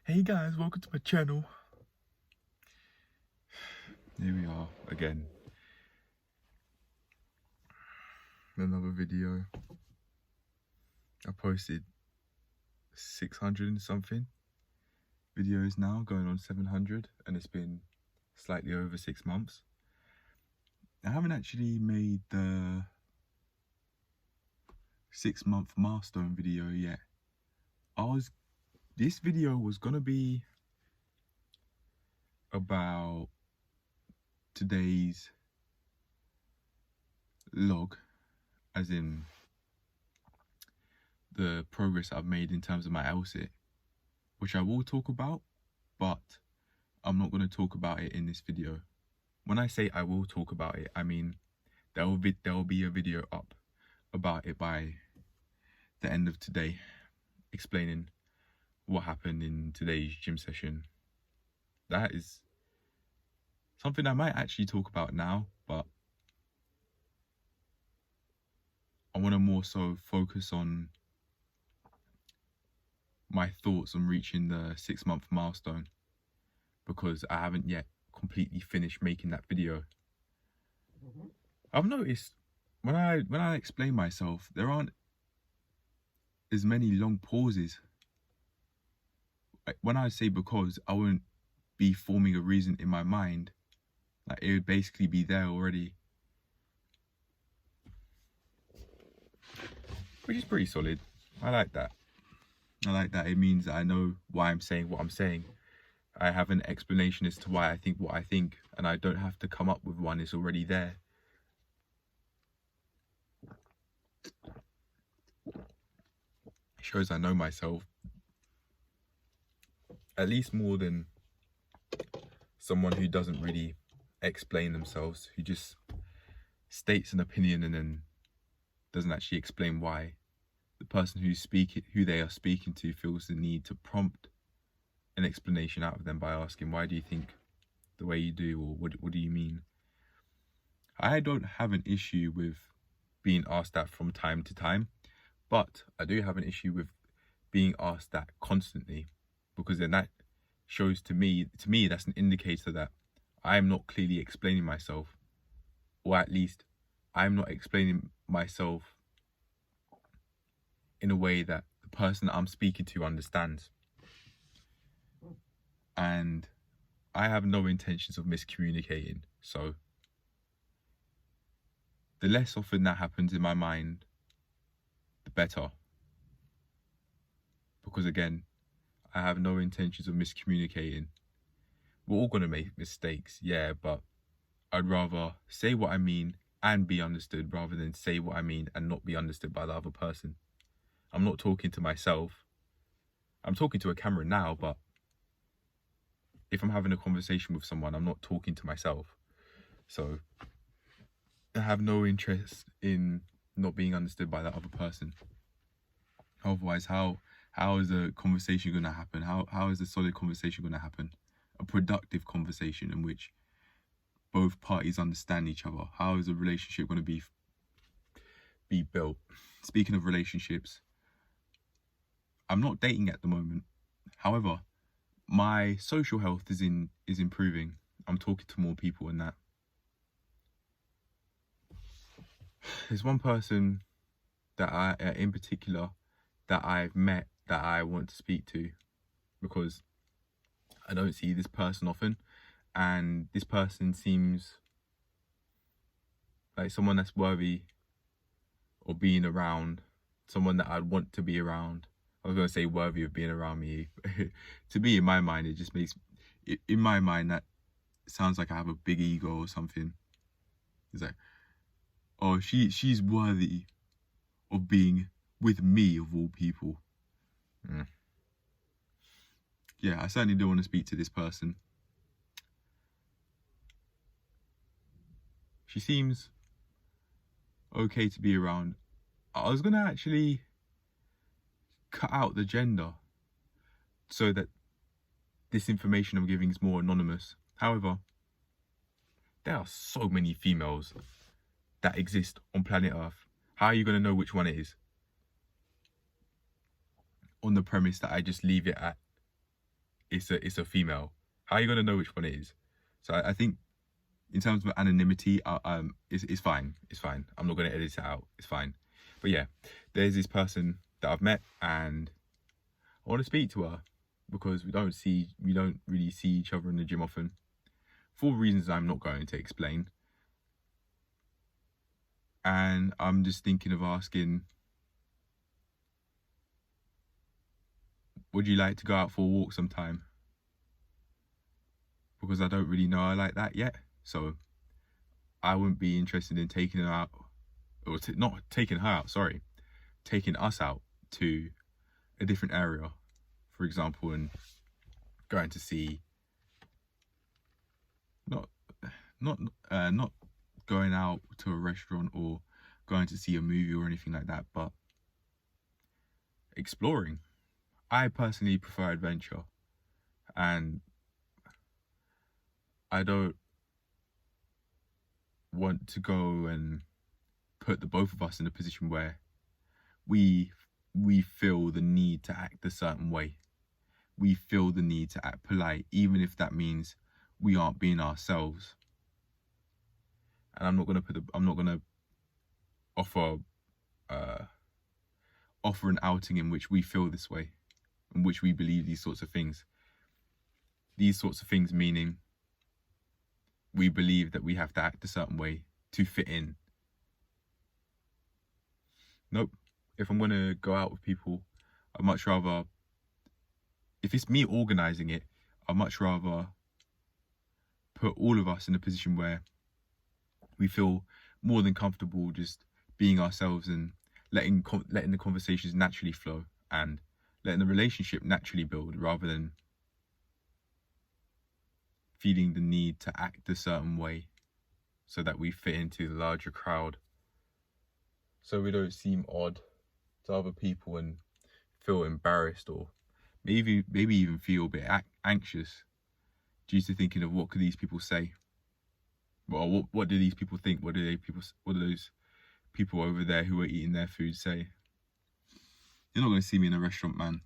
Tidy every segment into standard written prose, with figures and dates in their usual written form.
Hey guys, welcome to my channel. Here we are again. Another video. I posted 600 and something videos now, going on 700, and it's been slightly over 6 months. I haven't actually made the 6-month milestone video yet. This video was gonna be about today's log, as in the progress I've made in terms of my LSAT, which I will talk about, but I'm not going to talk about it in this video. When I say I will talk about it, I mean there will be a video up about it by the end of today, explaining what happened in today's gym session. That is something I might actually talk about now, but I want to more so focus on my thoughts on reaching the 6-month milestone, because I haven't yet completely finished making that video. I've noticed when I explain myself, there aren't as many long pauses. When I say because, I wouldn't be forming a reason in my mind. Like, it would basically be there already, which is pretty solid. I like that. It means that I know why I'm saying what I'm saying. I have an explanation as to why I think what I think, and I don't have to come up with one. It's already there. It shows I know myself, at least more than someone who doesn't really explain themselves, who just states an opinion and then doesn't actually explain why. The person who they are speaking to feels the need to prompt an explanation out of them by asking, why do you think the way you do, or what do you mean? I don't have an issue with being asked that from time to time, but I do have an issue with being asked that constantly, because then that shows to me that's an indicator that I am not clearly explaining myself, or at least I'm not explaining myself in a way that the person that I'm speaking to understands. And I have no intentions of miscommunicating, so the less often that happens in my mind, the better. Because again, I have no intentions of miscommunicating. We're all gonna make mistakes, yeah, but I'd rather say what I mean and be understood, rather than say what I mean and not be understood by the other person. I'm not talking to myself. I'm talking to a camera now, but if I'm having a conversation with someone, I'm not talking to myself. So I have no interest in not being understood by that other person. Otherwise, how is a conversation going to happen? How is a solid conversation going to happen? A productive conversation in which both parties understand each other. How is a relationship going to be built? Speaking of relationships, I'm not dating at the moment. However, my social health is improving. I'm talking to more people and that. There's one person that in particular that I've met that I want to speak to, because I don't see this person often, and this person seems like someone that's worthy of being around, someone that I'd want to be around. I was going to say worthy of being around me. To me, in my mind, it just makes, in my mind, that sounds like I have a big ego or something. It's like, oh, she's worthy of being with me, of all people. Yeah, I certainly don't want to speak to this person. She seems okay to be around. I was going to actually cut out the gender so that this information I'm giving is more anonymous. However, there are so many females that exist on planet Earth. How are you going to know which one it is? On the premise that I just leave it at it's a female. How are you gonna know which one it is? So I think in terms of anonymity, it's fine. It's fine. I'm not gonna edit it out. It's fine. But yeah, there's this person that I've met, and I want to speak to her because we don't really see each other in the gym often, for reasons I'm not going to explain. And I'm just thinking of asking, would you like to go out for a walk sometime? Because I don't really know her like that yet, so I wouldn't be interested in taking her out, or not taking her out, sorry, taking us out to a different area, for example, and going to see, not going out to a restaurant or going to see a movie or anything like that, but exploring. I personally prefer adventure, and I don't want to go and put the both of us in a position where we feel the need to act a certain way. We feel the need to act polite, even if that means we aren't being ourselves. And I'm not gonna offer an outing in which we feel this way, in which we believe these sorts of things. These sorts of things meaning we believe that we have to act a certain way to fit in. Nope. If I'm gonna go out with people, I'd much rather, if it's me organising it, I'd much rather put all of us in a position where we feel more than comfortable just being ourselves and letting the conversations naturally flow and letting the relationship naturally build, rather than feeling the need to act a certain way so that we fit into the larger crowd, so we don't seem odd to other people and feel embarrassed, or maybe even feel a bit anxious due to thinking of what could these people say. Well, what do these people think? What do those people over there who are eating their food say? You're not going to see me in a restaurant, man.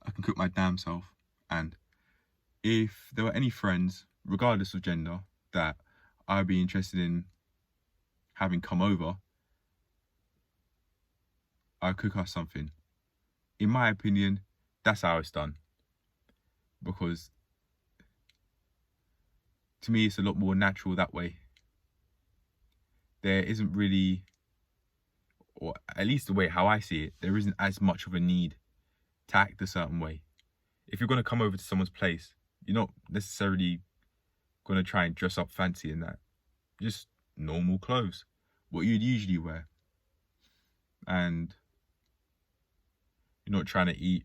I can cook my damn self. And if there were any friends, regardless of gender, that I'd be interested in having come over, I'd cook us something. In my opinion, that's how it's done. Because to me, it's a lot more natural that way. There isn't really, or at least the way how I see it, there isn't as much of a need to act a certain way. If you're going to come over to someone's place, you're not necessarily going to try and dress up fancy in that. Just normal clothes, what you'd usually wear. And you're not trying to eat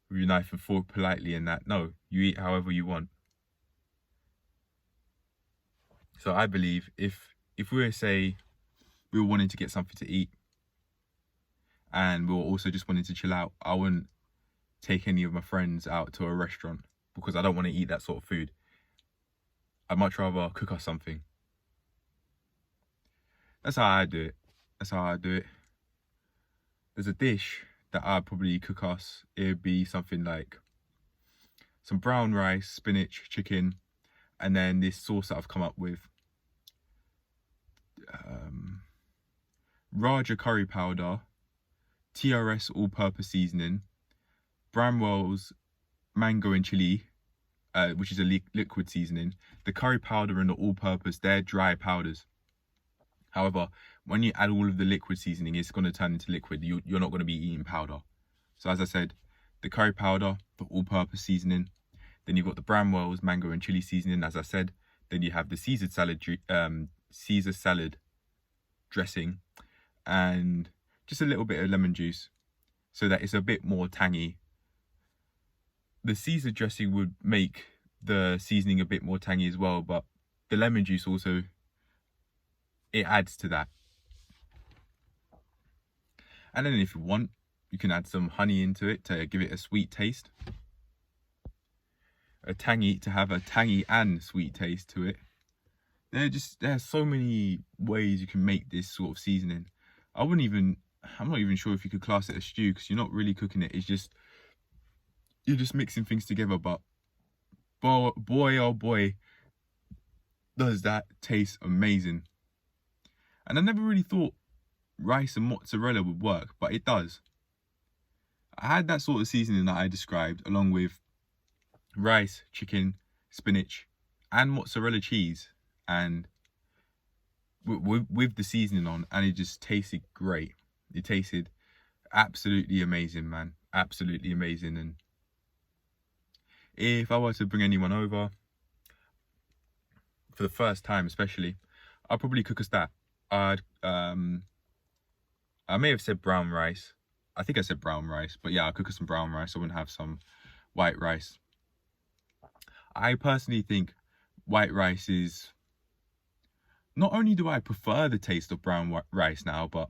with your knife and fork politely in that. No, you eat however you want. So I believe if we were, say, we were wanting to get something to eat and we were also just wanting to chill out, I wouldn't take any of my friends out to a restaurant because I don't want to eat that sort of food. I'd much rather cook us something. That's how I do it. There's a dish that I'd probably cook us. It'd be something like some brown rice, spinach, chicken, and then this sauce that I've come up with. Raja curry powder, TRS all-purpose seasoning, Bramwell's mango and chili, which is a liquid seasoning. The curry powder and the all-purpose, they're dry powders. However, when you add all of the liquid seasoning, it's going to turn into liquid. You're not going to be eating powder. So as I said, the curry powder, the all-purpose seasoning. Then you've got the Bramwell's mango and chili seasoning, as I said. Then you have the Caesar salad dressing, and just a little bit of lemon juice, so that it's a bit more tangy. The Caesar dressing would make the seasoning a bit more tangy as well, but the lemon juice also, it adds to that. And then if you want, you can add some honey into it to give it a sweet taste. To have a tangy and sweet taste to it. There's so many ways you can make this sort of seasoning. I'm not even sure if you could class it as stew, because you're not really cooking it. You're just mixing things together. But boy, oh boy, does that taste amazing. And I never really thought rice and mozzarella would work, but it does. I had that sort of seasoning that I described, along with rice, chicken, spinach, and mozzarella cheese, and with the seasoning on, and it just tasted great. It tasted absolutely amazing, man. Absolutely amazing. And if I were to bring anyone over for the first time, especially, I'd probably cook us that. I may have said brown rice. I think I said brown rice, but yeah, I'll cook us some brown rice. I wouldn't have some white rice. I personally think white rice is, not only do I prefer the taste of brown rice now, but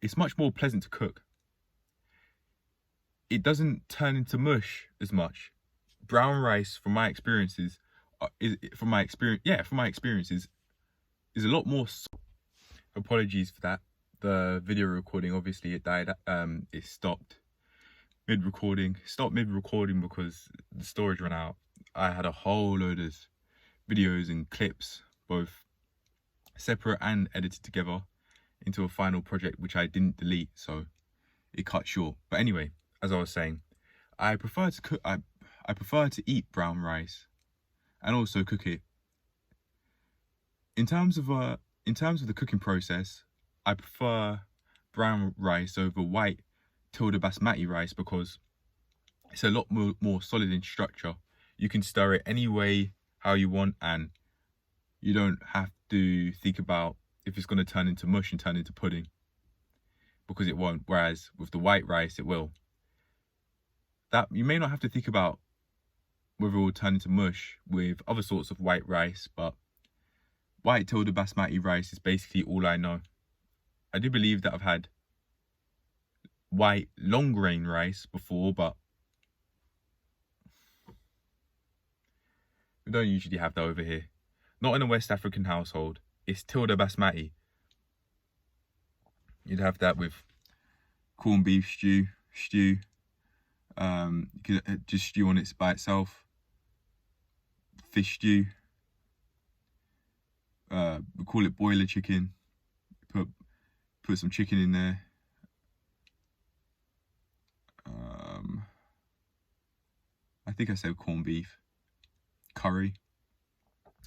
it's much more pleasant to cook. It doesn't turn into mush as much. Brown rice, from my experiences, is a lot more. Apologies for that. The video recording, obviously, it died. It stopped mid-recording. Stopped mid-recording because the storage ran out. I had a whole load of videos and clips, both separate and edited together, into a final project which I didn't delete, so it cut short. But anyway, as I was saying, I prefer to cook. I prefer to eat brown rice, and also cook it. In terms of the cooking process, I prefer brown rice over white tilde basmati rice because it's a lot more solid in structure. You can stir it any way how you want, and you don't have to think about if it's going to turn into mush and turn into pudding, because it won't. Whereas with the white rice, it will. That you may not have to think about whether it will turn into mush with other sorts of white rice, but white tilde basmati rice is basically all I know. I do believe that I've had white long grain rice before, but we don't usually have that over here. Not in a West African household. It's tilde basmati. You'd have that with corned beef stew. You could just stew on it by itself. Fish stew. We call it boiler chicken. Put some chicken in there. I think I said corned beef. Curry.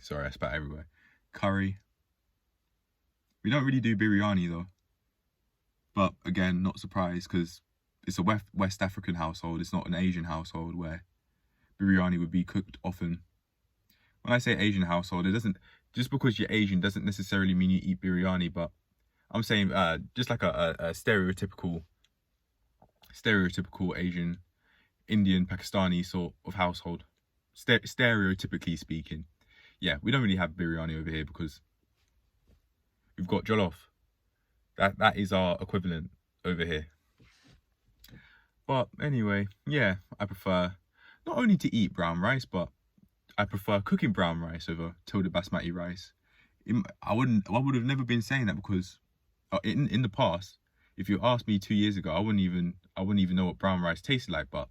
Sorry, I spat everywhere. Curry. We don't really do biryani though. But again, not surprised, because it's a West African household. It's not an Asian household where biryani would be cooked often. When I say Asian household, it doesn't, just because you're Asian doesn't necessarily mean you eat biryani, but I'm saying just like a stereotypical Asian, Indian, Pakistani sort of household. Stereotypically speaking. Yeah, we don't really have biryani over here because we've got jollof. That is our equivalent over here. But anyway, yeah, I prefer not only to eat brown rice, but I prefer cooking brown rice over tilde basmati rice. I would have never been saying that, because in the past, if you asked me 2 years ago, I wouldn't even know what brown rice tasted like. But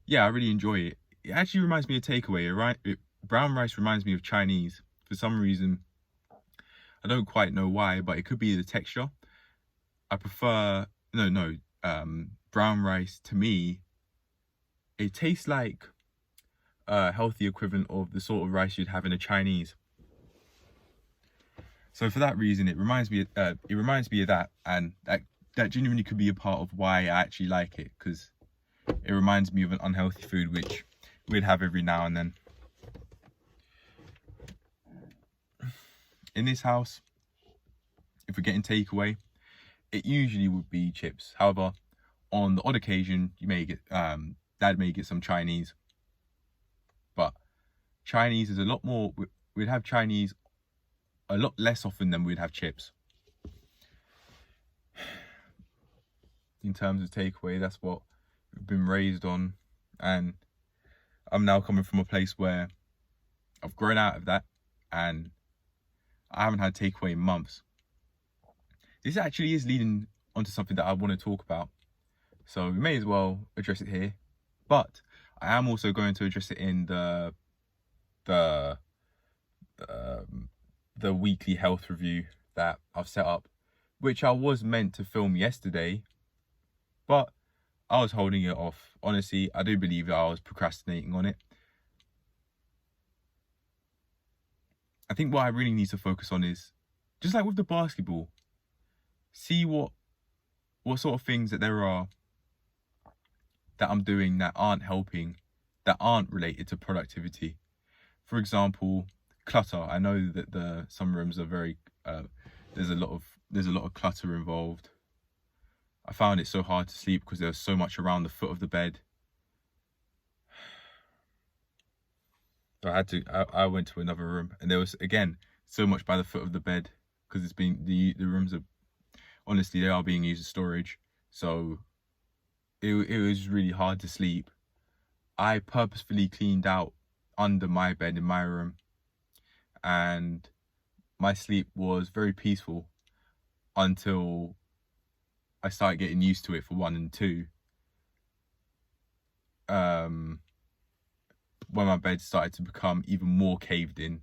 yeah, I really enjoy it. It actually reminds me of takeaway, right? Brown rice reminds me of Chinese for some reason. I don't quite know why, but it could be the texture. I prefer brown rice. To me, it tastes like a healthy equivalent of the sort of rice you'd have in a Chinese. So for that reason, it reminds me of that, and that genuinely could be a part of why I actually like it, because it reminds me of an unhealthy food which we'd have every now and then. In this house, if we're getting takeaway, it usually would be chips. However, on the odd occasion, you may get Dad may get some Chinese, but Chinese is a lot more. We'd have Chinese a lot less often than we'd have chips. In terms of takeaway, that's what we've been raised on, and I'm now coming from a place where I've grown out of that, and I haven't had takeaway in months. This actually is leading onto something that I want to talk about, so we may as well address it here. But I am also going to address it in the the weekly health review that I've set up, which I was meant to film yesterday, but I was holding it off. Honestly, I do believe that I was procrastinating on it. I think what I really need to focus on is, just like with the basketball, see what sort of things that there are that I'm doing that aren't helping, that aren't related to productivity. For example, clutter. I know that some rooms are very there's a lot of clutter involved. I found it so hard to sleep because there was so much around the foot of the bed. I went to another room, and there was again so much by the foot of the bed, because it's been the rooms are, honestly, they are being used as storage. So it was really hard to sleep. I purposefully cleaned out under my bed in my room, and my sleep was very peaceful until I started getting used to it, for one, and two, when my bed started to become even more caved in,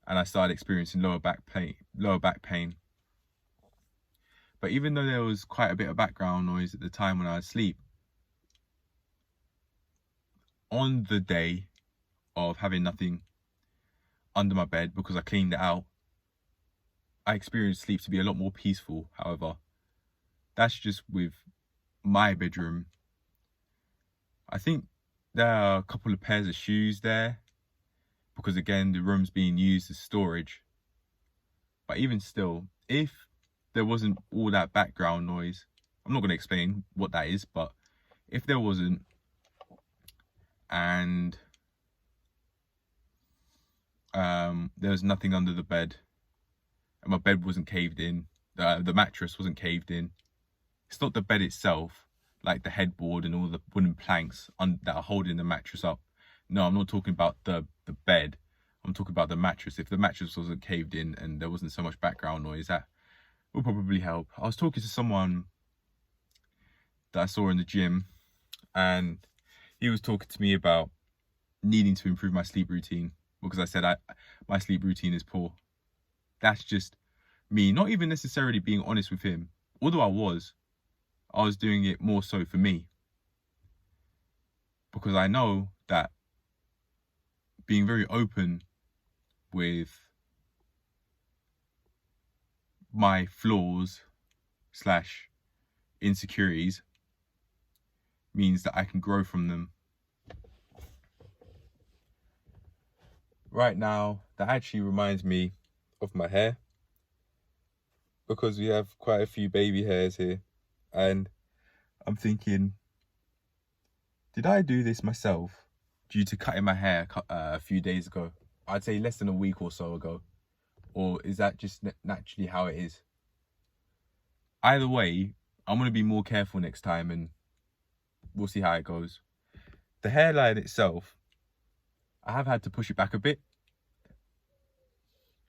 and I started experiencing lower back pain. But even though there was quite a bit of background noise at the time when I was asleep, on the day of having nothing under my bed because I cleaned it out, I experienced sleep to be a lot more peaceful. However, that's just with my bedroom. I think there are a couple of pairs of shoes there, because again, the room's being used as storage. But even still, if there wasn't all that background noise, I'm not going to explain what that is, but if there wasn't, and there was nothing under the bed, and my bed wasn't caved in, the mattress wasn't caved in. It's not the bed itself, like the headboard and all the wooden planks that are holding the mattress up. No, I'm not talking about the bed. I'm talking about the mattress. If the mattress wasn't caved in and there wasn't so much background noise, that would probably help. I was talking to someone that I saw in the gym, and he was talking to me about needing to improve my sleep routine, because I said my sleep routine is poor. That's just me, not even necessarily being honest with him, although I was doing it more so for me, because I know that being very open with my flaws / insecurities means that I can grow from them. Right now, that actually reminds me of my hair, because we have quite a few baby hairs here, and I'm thinking, did I do this myself due to cutting my hair a few days ago? I'd say less than a week or so ago. Or is that just naturally how it is? Either way, I'm going to be more careful next time, and we'll see how it goes. The hairline itself, I have had to push it back a bit,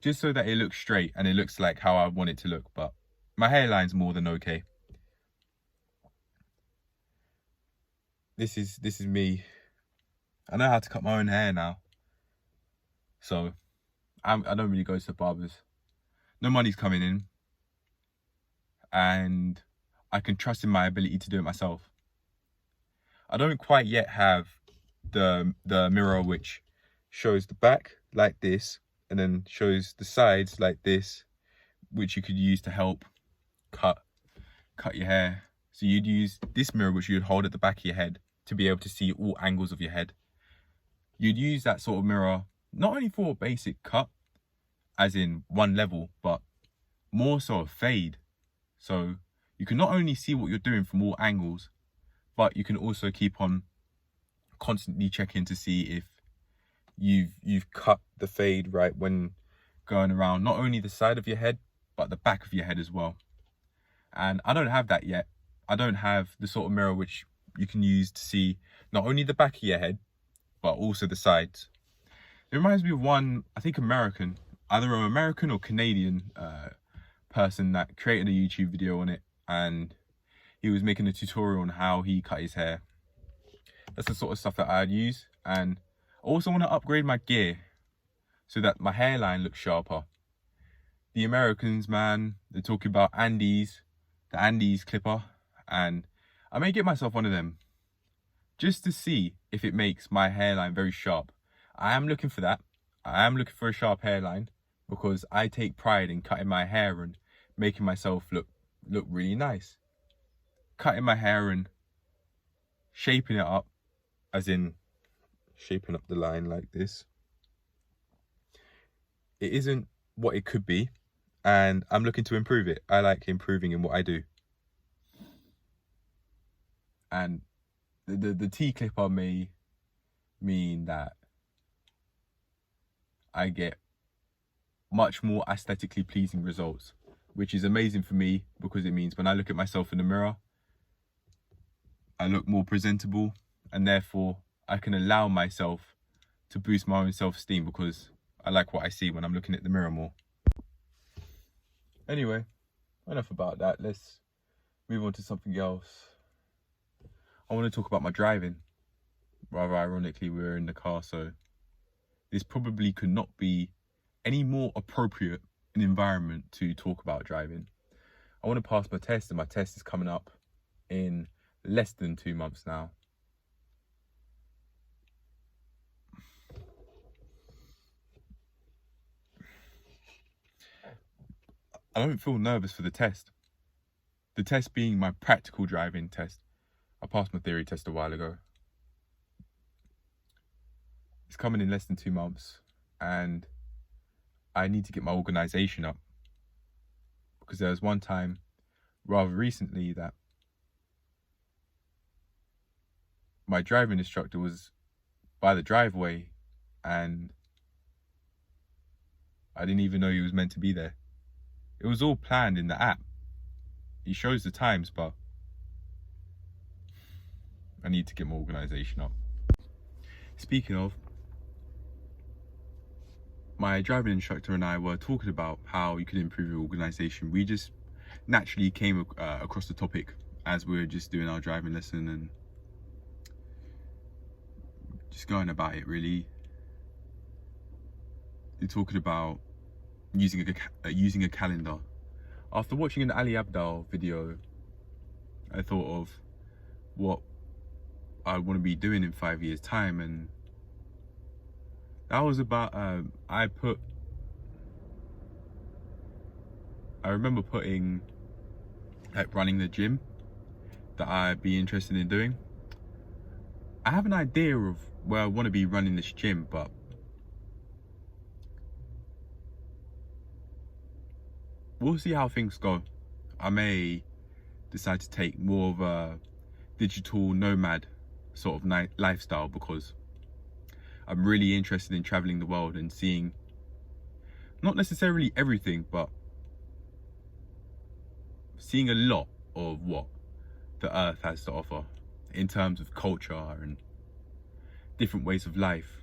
just so that it looks straight and it looks like how I want it to look. But my hairline's more than okay. This is me. I know how to cut my own hair now, so I don't really go to the barbers. No money's coming in, and I can trust in my ability to do it myself. I don't quite yet have the mirror which shows the back like this and then shows the sides like this, which you could use to help cut your hair. So you'd use this mirror, which you'd hold at the back of your head to be able to see all angles of your head. You'd use that sort of mirror not only for a basic cut, as in one level, but more so a fade. So you can not only see what you're doing from all angles, but you can also keep on constantly checking to see if you've cut the fade right when going around not only the side of your head, but the back of your head as well. And I don't have that yet. I don't have the sort of mirror which you can use to see not only the back of your head, but also the sides. It reminds me of one, I think American, either an American or Canadian person that created a YouTube video on it, and he was making a tutorial on how he cut his hair. That's the sort of stuff that I'd use. And I also want to upgrade my gear so that my hairline looks sharper. The Americans, man, they're talking about Andes, the Andes clipper, and I may get myself one of them just to see if it makes my hairline very sharp. I am looking for that. I am looking for a sharp hairline because I take pride in cutting my hair and making myself look really nice. Cutting my hair and shaping it up, as in shaping up the line like this. It isn't what it could be, and I'm looking to improve it. I like improving in what I do. And the T clipper may mean that I get much more aesthetically pleasing results, which is amazing for me because it means when I look at myself in the mirror, I look more presentable, and therefore I can allow myself to boost my own self-esteem because I like what I see when I'm looking at the mirror more. Anyway, enough about that. Let's move on to something else. I want to talk about my driving. Rather ironically, we're in the car, so this probably could not be any more appropriate an environment to talk about driving. I want to pass my test, and my test is coming up in less than 2 months now. I don't feel nervous for the test. The test being my practical driving test. I passed my theory test a while ago. It's coming in less than 2 months, and I need to get my organisation up because there was one time rather recently that my driving instructor was by the driveway and I didn't even know he was meant to be there. It was all planned in the app. He shows the times, but I need to get my organisation up. Speaking of, my driving instructor and I were talking about how you could improve your organisation. We just naturally came across the topic as we were just doing our driving lesson and just going about it really. They're talking about using a calendar. After watching an Ali Abdaal video, I thought of what I want to be doing in 5 years' time, and that was about I remember putting like running the gym that I'd be interested in doing. I have an idea of where I want to be running this gym, but we'll see how things go. I may decide to take more of a digital nomad sort of lifestyle because I'm really interested in traveling the world and seeing not necessarily everything, but seeing a lot of what the earth has to offer in terms of culture and different ways of life.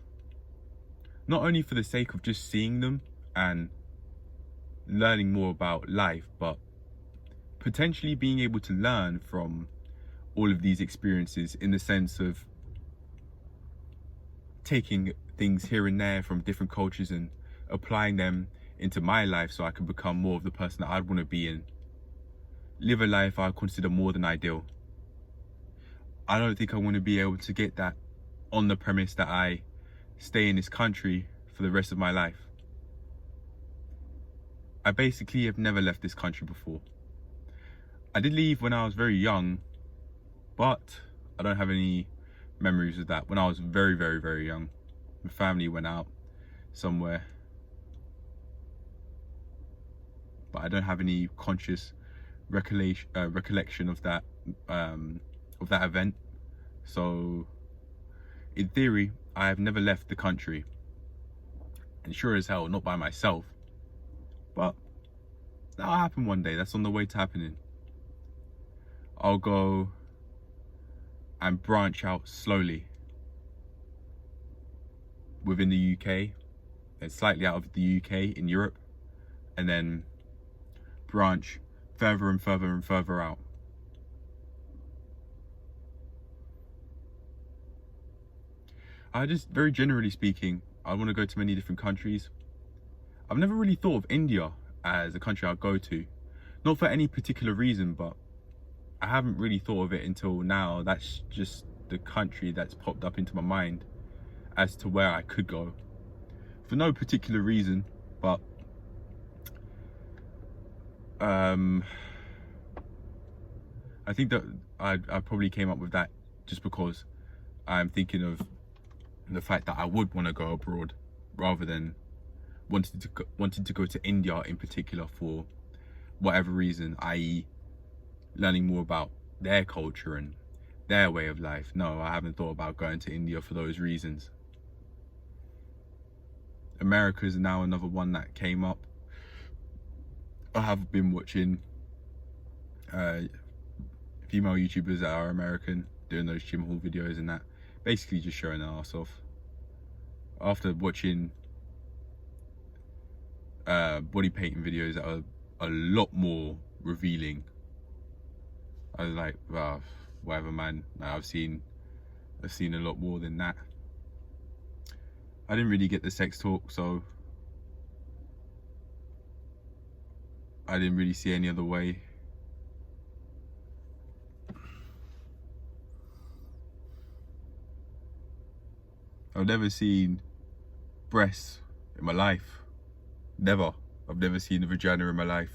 Not only for the sake of just seeing them and learning more about life, but potentially being able to learn from all of these experiences in the sense of taking things here and there from different cultures and applying them into my life so I can become more of the person that I'd want to be and live a life I consider more than ideal. I don't think I want to be able to get that on the premise that I stay in this country for the rest of my life. I basically have never left this country before. I did leave when I was very young, but I don't have any memories of that. When I was very, very, very young, my family went out somewhere, but I don't have any conscious recollection of that event. So, in theory, I have never left the country, and sure as hell not by myself. But that'll happen one day. That's on the way to happening. I'll go and branch out slowly within the UK, and slightly out of the UK in Europe, and then branch further and further and further out. I just, very generally speaking, I want to go to many different countries. I've never really thought of India as a country I'll go to. Not for any particular reason, but I haven't really thought of it until now. That's just the country that's popped up into my mind as to where I could go. For no particular reason, but I think that I probably came up with that just because I'm thinking of the fact that I would want to go abroad rather than wanting to go to India in particular for whatever reason, i.e. learning more about their culture and their way of life. No, I haven't thought about going to India for those reasons. America is now another one that came up. I have been watching female YouTubers that are American doing those gym haul videos and that, basically just showing their ass off. After watching body painting videos that are a lot more revealing, I was like, wow, whatever, man. I've seen a lot more than that. I didn't really get the sex talk, so I didn't really see any other way. I've never seen breasts in my life. Never. I've never seen a vagina in my life.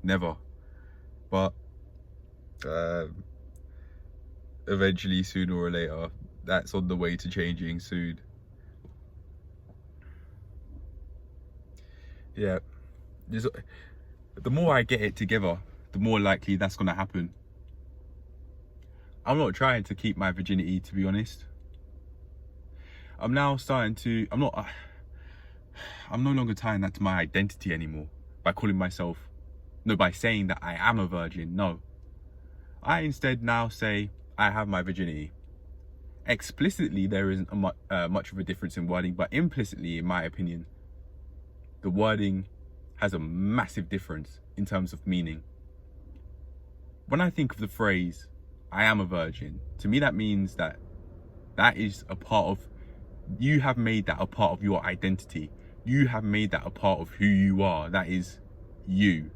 Never. But eventually, sooner or later, that's on the way to changing soon. Yeah. The more I get it together, the more likely that's gonna happen. I'm not trying to keep my virginity, to be honest. I'm now starting to, I'm no longer tying that to my identity anymore by by saying that I am a virgin. No, I instead now say I have my virginity. Explicitly, there isn't much of a difference in wording, but implicitly, in my opinion, the wording has a massive difference in terms of meaning. When I think of the phrase, I am a virgin, to me that means that is a part of, you have made that a part of your identity. You have made that a part of who you are. That is you.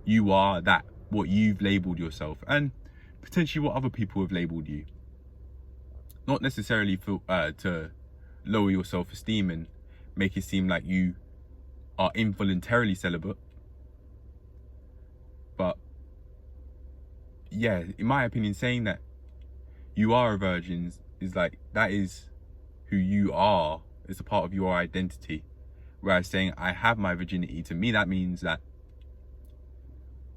You are that, what you've labelled yourself, and potentially what other people have labelled you. Not necessarily to lower your self-esteem and make it seem like you are involuntarily celibate. But yeah, in my opinion, saying that you are a virgin is like, that is who you are. It's a part of your identity. Whereas saying I have my virginity, to me that means that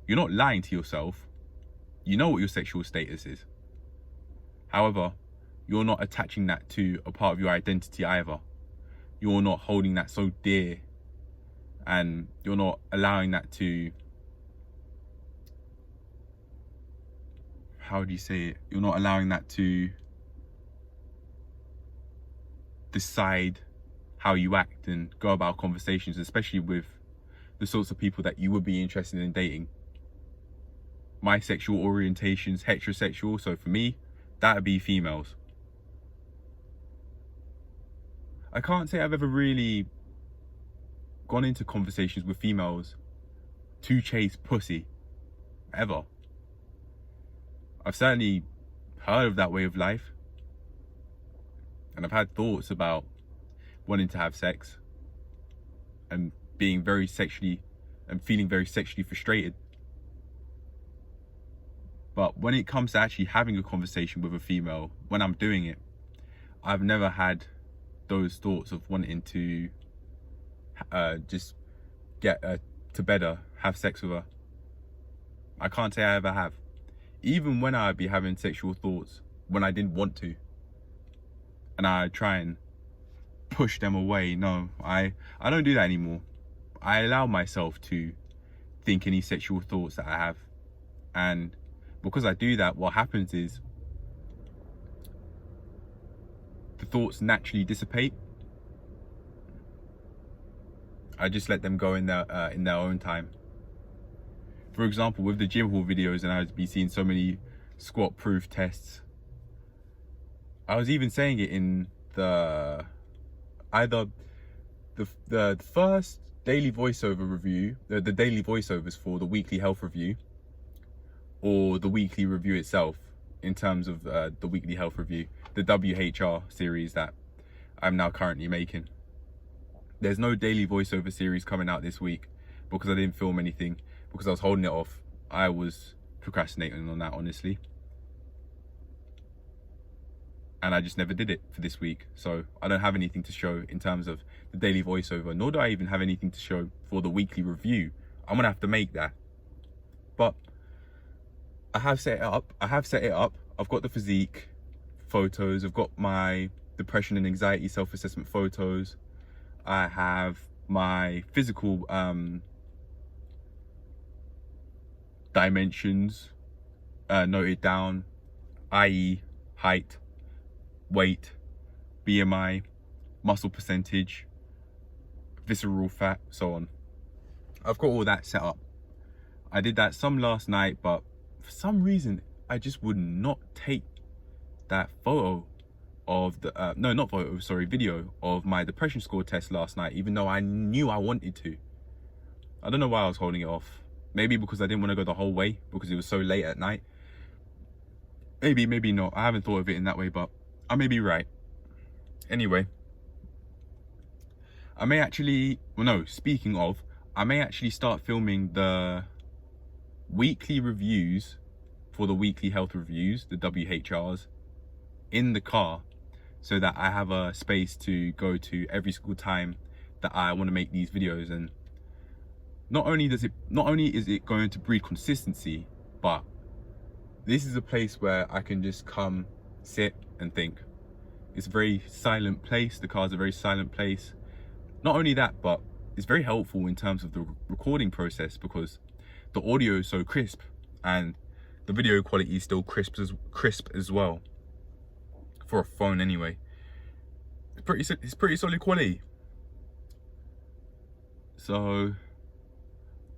you're not lying to yourself. You know what your sexual status is. However, you're not attaching that to a part of your identity either. You're not holding that so dear, and you're not allowing that to, how do you say it? You're not allowing that to decide how you act and go about conversations, especially with the sorts of people that you would be interested in dating. My sexual orientation's heterosexual, so for me, that would be females. I can't say I've ever really gone into conversations with females to chase pussy, ever. I've certainly heard of that way of life, and I've had thoughts about wanting to have sex and being very sexually and feeling very sexually frustrated. But when it comes to actually having a conversation with a female, when I'm doing it, I've never had those thoughts of wanting to just get to bed her, have sex with her. I can't say I ever have. Even when I'd be having sexual thoughts when I didn't want to, and I try and push them away, no, I don't do that anymore. I allow myself to think any sexual thoughts that I have, and because I do that, what happens is the thoughts naturally dissipate. I just let them go in their own time. For example, with the gym haul videos, and I'd be seeing so many squat proof tests, I was even saying it in the either the first daily voiceover review, the daily voiceovers for the weekly health review, or the weekly review itself, in terms of the weekly health review, the WHR series that I'm now currently making. There's no daily voiceover series coming out this week because I didn't film anything, because I was holding it off. I was procrastinating on that, honestly. And I just never did it for this week. So I don't have anything to show in terms of the daily voiceover, nor do I even have anything to show for the weekly review. I'm gonna have to make that. But I have set it up. I've got the physique photos. I've got my depression and anxiety self-assessment photos. I have my physical dimensions noted down, i.e. height, weight, BMI, muscle percentage, visceral fat, so on. I've got all that set up. I did that some last night, but for some reason I just would not take that photo of the video of my depression score test last night, even though I knew I wanted to. I don't know why I was holding it off. Maybe because I didn't want to go the whole way because it was so late at night. Maybe not. I haven't thought of it in that way, but I may be right. Anyway, I may actually, speaking of, I may actually start filming the weekly reviews for the weekly health reviews, the WHRs, in the car, so that I have a space to go to every single time that I want to make these videos. And not only is it going to breed consistency, but this is a place where I can just come, sit and think. It's a very silent place. The car's a very silent place. Not only that, but it's very helpful in terms of the recording process, because the audio is so crisp and the video quality is still crisp as well, for a phone anyway. It's pretty solid quality. So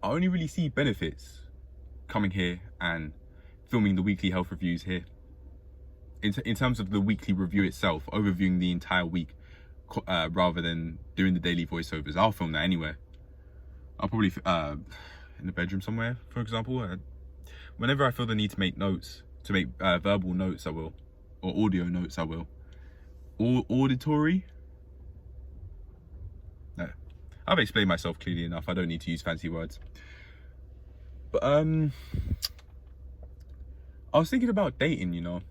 I only really see benefits coming here and filming the weekly health reviews here. In terms of the weekly review itself, overviewing the entire week, rather than doing the daily voiceovers. I'll film that anywhere. I'll probably in the bedroom somewhere, for example. Whenever I feel the need to make notes, to make verbal notes, I will, or audio notes, I will. Or auditory. No, I've explained myself clearly enough. I don't need to use fancy words. But I was thinking about dating, you know.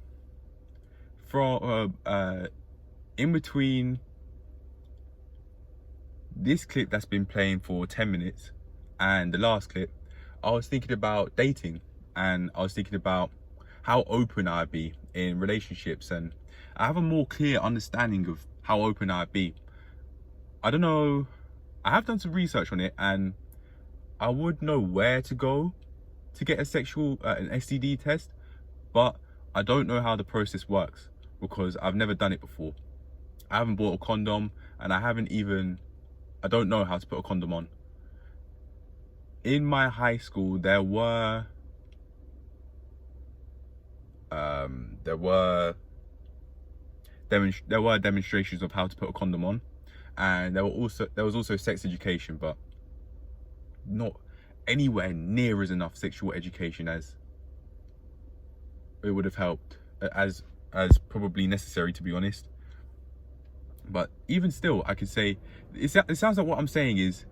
In between this clip that's been playing for 10 minutes and the last clip, I was thinking about dating, and I was thinking about how open I'd be in relationships, and I have a more clear understanding of how open I'd be. I don't know, I have done some research on it, and I would know where to go to get an STD test, but I don't know how the process works because I've never done it before. I haven't bought a condom, and I don't know how to put a condom on. In my high school, there were demonstrations of how to put a condom on, and there was also sex education, but not anywhere near as enough sexual education as it would have helped, as probably necessary, to be honest. But even still, I could say it sounds like what I'm saying is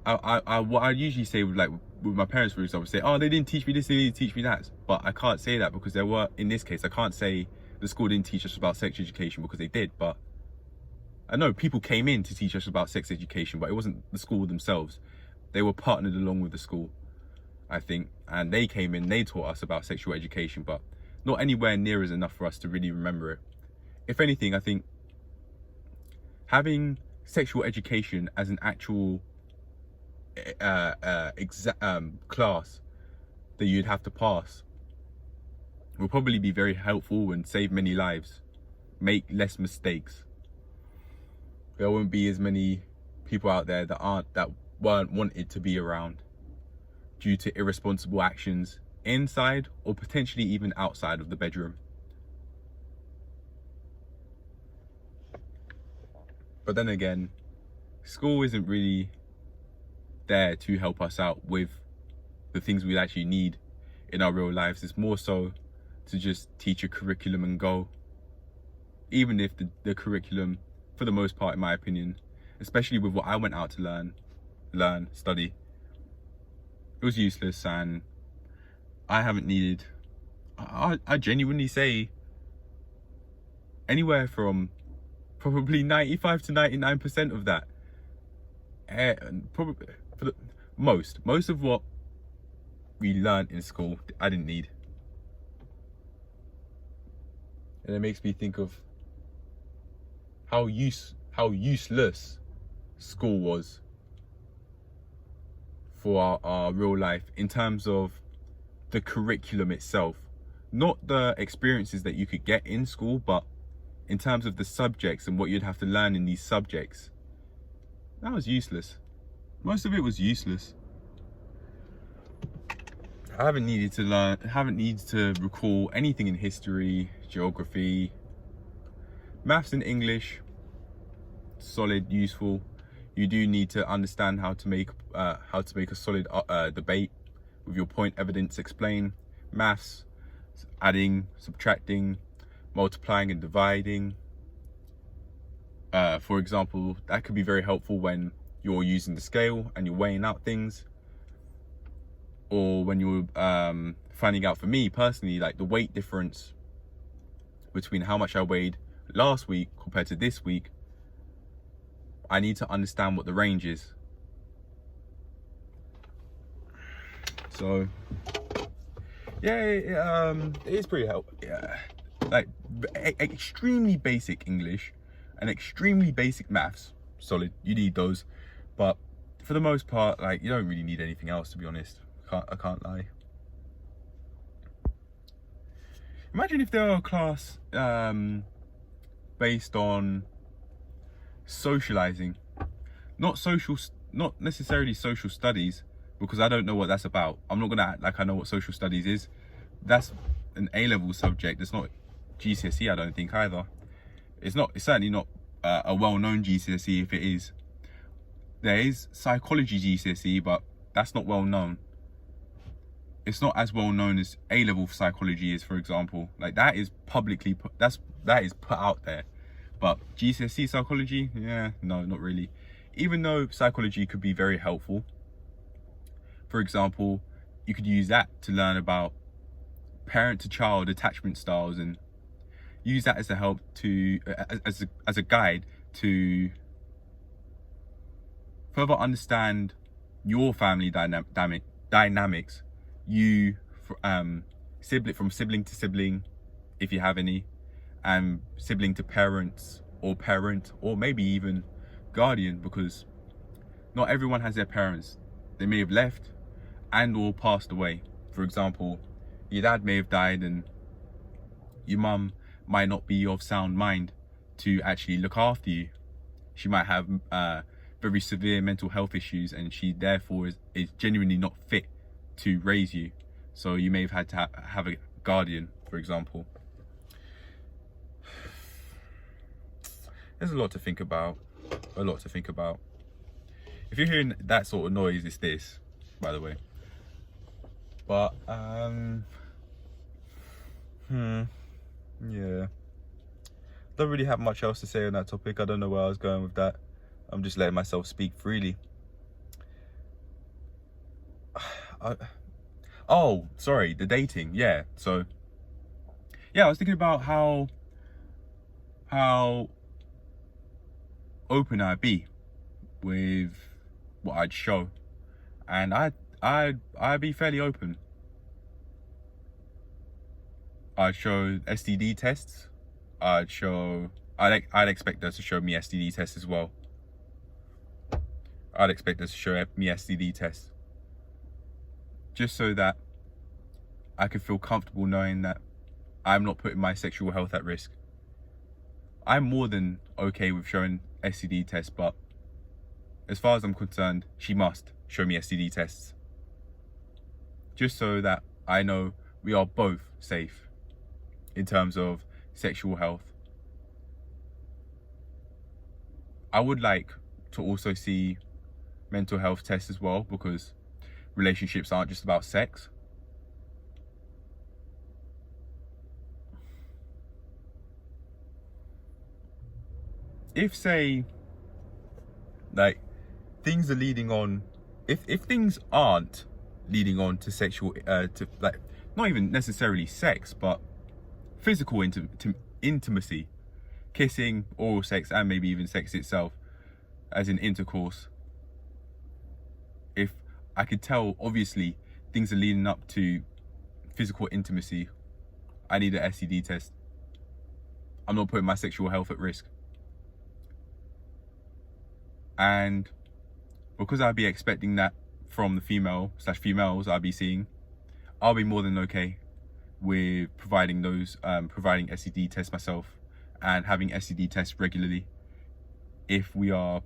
what I usually say with my parents, for example, say, oh, they didn't teach me this, they didn't teach me that. But I can't say that because in this case, I can't say the school didn't teach us about sex education, because they did. But I know people came in to teach us about sex education, but it wasn't the school themselves. They were partnered along with the school, I think, and they came in, they taught us about sexual education, but not anywhere near as enough for us to really remember it. If anything, I think having sexual education as an actual class that you'd have to pass will probably be very helpful and save many lives, make less mistakes. There won't be as many people out there that weren't wanted to be around due to irresponsible actions inside or potentially even outside of the bedroom. But then again, school isn't really there to help us out with the things we actually need in our real lives. It's more so to just teach a curriculum and go. Even if the curriculum, for the most part, in my opinion, especially with what I went out to study, it was useless, and I haven't needed, I genuinely say, anywhere from probably 95 to 99% of that. Probably for most of what we learned in school, I didn't need. And it makes me think of how useless school was for our real life in terms of the curriculum itself. Not the experiences that you could get in school, but in terms of the subjects and what you'd have to learn in these subjects. That was useless. Most of it was useless. I haven't needed to recall anything in history, geography, maths and English. Solid, useful. You do need to understand how to make a solid debate with your point, evidence, explain. Maths, adding, subtracting, multiplying and dividing. For example, that could be very helpful when you're using the scale and you're weighing out things, or when you're finding out, for me personally, like the weight difference between how much I weighed last week compared to this week. I need to understand what the range is. So yeah, it is pretty helpful. Yeah, like extremely basic English and extremely basic maths, solid. You need those, but for the most part, like, you don't really need anything else, to be honest. I can't lie. Imagine if there were a class based on socializing, not necessarily social studies, because I don't know what that's about. I'm not gonna act like I know what social studies is. That's an A-level subject. It's not GCSE, I don't think, either. It's certainly not a well-known GCSE, if it is. There is psychology GCSE, but that's not well known. It's not as well known as A-level psychology is, for example. Like, that is publicly that is put out there. But GCSE psychology, yeah, no, not really. Even though psychology could be very helpful. For example, you could use that to learn about parent to child attachment styles, and use that as a help to as a guide to further understand your family dynamics. You from sibling to sibling, if you have any, and sibling to parents, or parent, or maybe even guardian, because not everyone has their parents. They may have left and or passed away. For example, your dad may have died and your mum might not be of sound mind to actually look after you. She might have very severe mental health issues, and she therefore is genuinely not fit to raise you. So you may have had to have a guardian, for example. There's a lot to think about. If you're hearing that sort of noise, it's this, by the way. But yeah, don't really have much else to say on that topic. I don't know where I was going with that. I'm just letting myself speak freely. Oh, sorry, the dating. Yeah, so yeah, I was thinking about how open I'd be with what I'd show, and I'd be fairly open. I'd show STD tests. I'd expect her to show me STD tests as well. I'd expect her to show me STD tests, just so that I could feel comfortable knowing that I'm not putting my sexual health at risk. I'm more than okay with showing STD tests, but as far as I'm concerned, she must show me STD tests, just so that I know we are both safe in terms of sexual health. I would like to also see mental health tests as well, because relationships aren't just about sex. If, say, like, things are leading on, if things aren't leading on to sexual, to, like, not even necessarily sex, but physical intimacy, kissing, oral sex, and maybe even sex itself, as in intercourse. If I could tell, obviously, things are leading up to physical intimacy, I need an STD test. I'm not putting my sexual health at risk. And because I'd be expecting that from the females I'll be seeing, I'll be more than okay with providing those, providing STD tests myself and having STD tests regularly if we are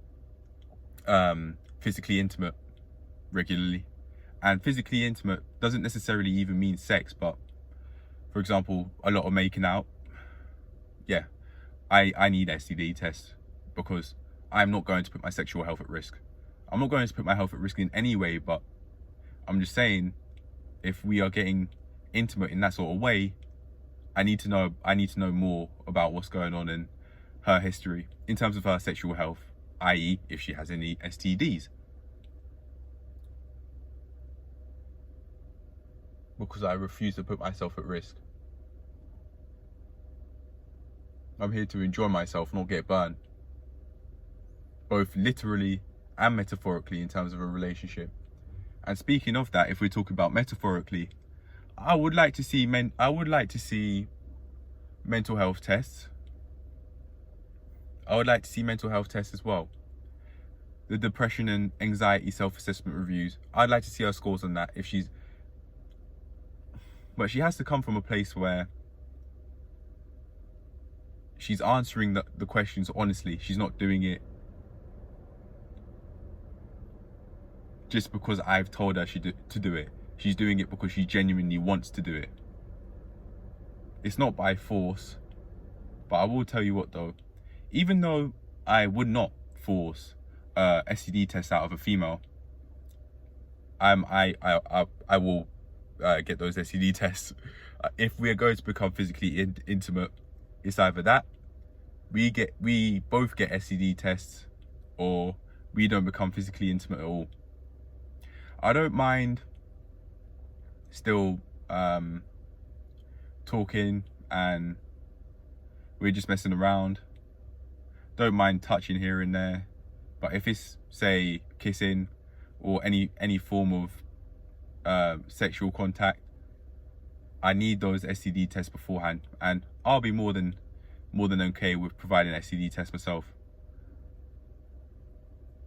physically intimate regularly. And physically intimate doesn't necessarily even mean sex, but for example, a lot of making out. Yeah, I need STD tests because I'm not going to put my sexual health at risk. I'm not going to put my health at risk in any way, but I'm just saying, if we are getting intimate in that sort of way, I need to know more about what's going on in her history in terms of her sexual health, i.e. if she has any STDs. Because I refuse to put myself at risk. I'm here to enjoy myself, not get burned. Both literally and metaphorically in terms of a relationship. And speaking of that, if we're talking about metaphorically, I would like to see mental health tests. I would like to see mental health tests as well. The depression and anxiety self-assessment reviews. I'd like to see her scores on that but she has to come from a place where she's answering the questions honestly. She's not doing it just because I've told her to do it. She's doing it because she genuinely wants to do it. It's not by force. But I will tell you what though, even though I would not force a STD test out of a female, I will get those STD tests. If we are going to become physically intimate, it's either that we both get STD tests, or we don't become physically intimate at all. I don't mind still talking and we're just messing around. Don't mind touching here and there, but if it's, say, kissing or any form of sexual contact, I need those STD tests beforehand, and I'll be more than okay with providing STD tests myself.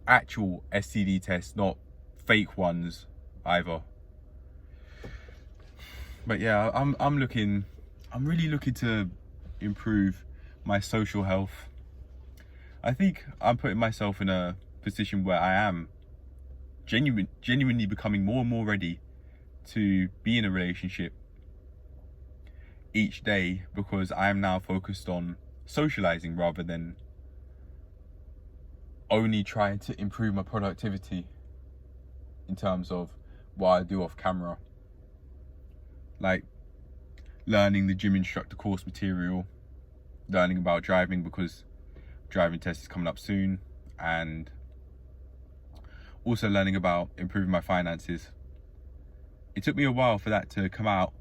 Actual STD tests, not fake ones either. But yeah, I'm really looking to improve my social health. I think I'm putting myself in a position where I am genuinely becoming more and more ready to be in a relationship each day, because I am now focused on socializing rather than only trying to improve my productivity in terms of what I do off camera, like learning the gym instructor course material, learning about driving because driving test is coming up soon, and also learning about improving my finances. It took me a while for that to come out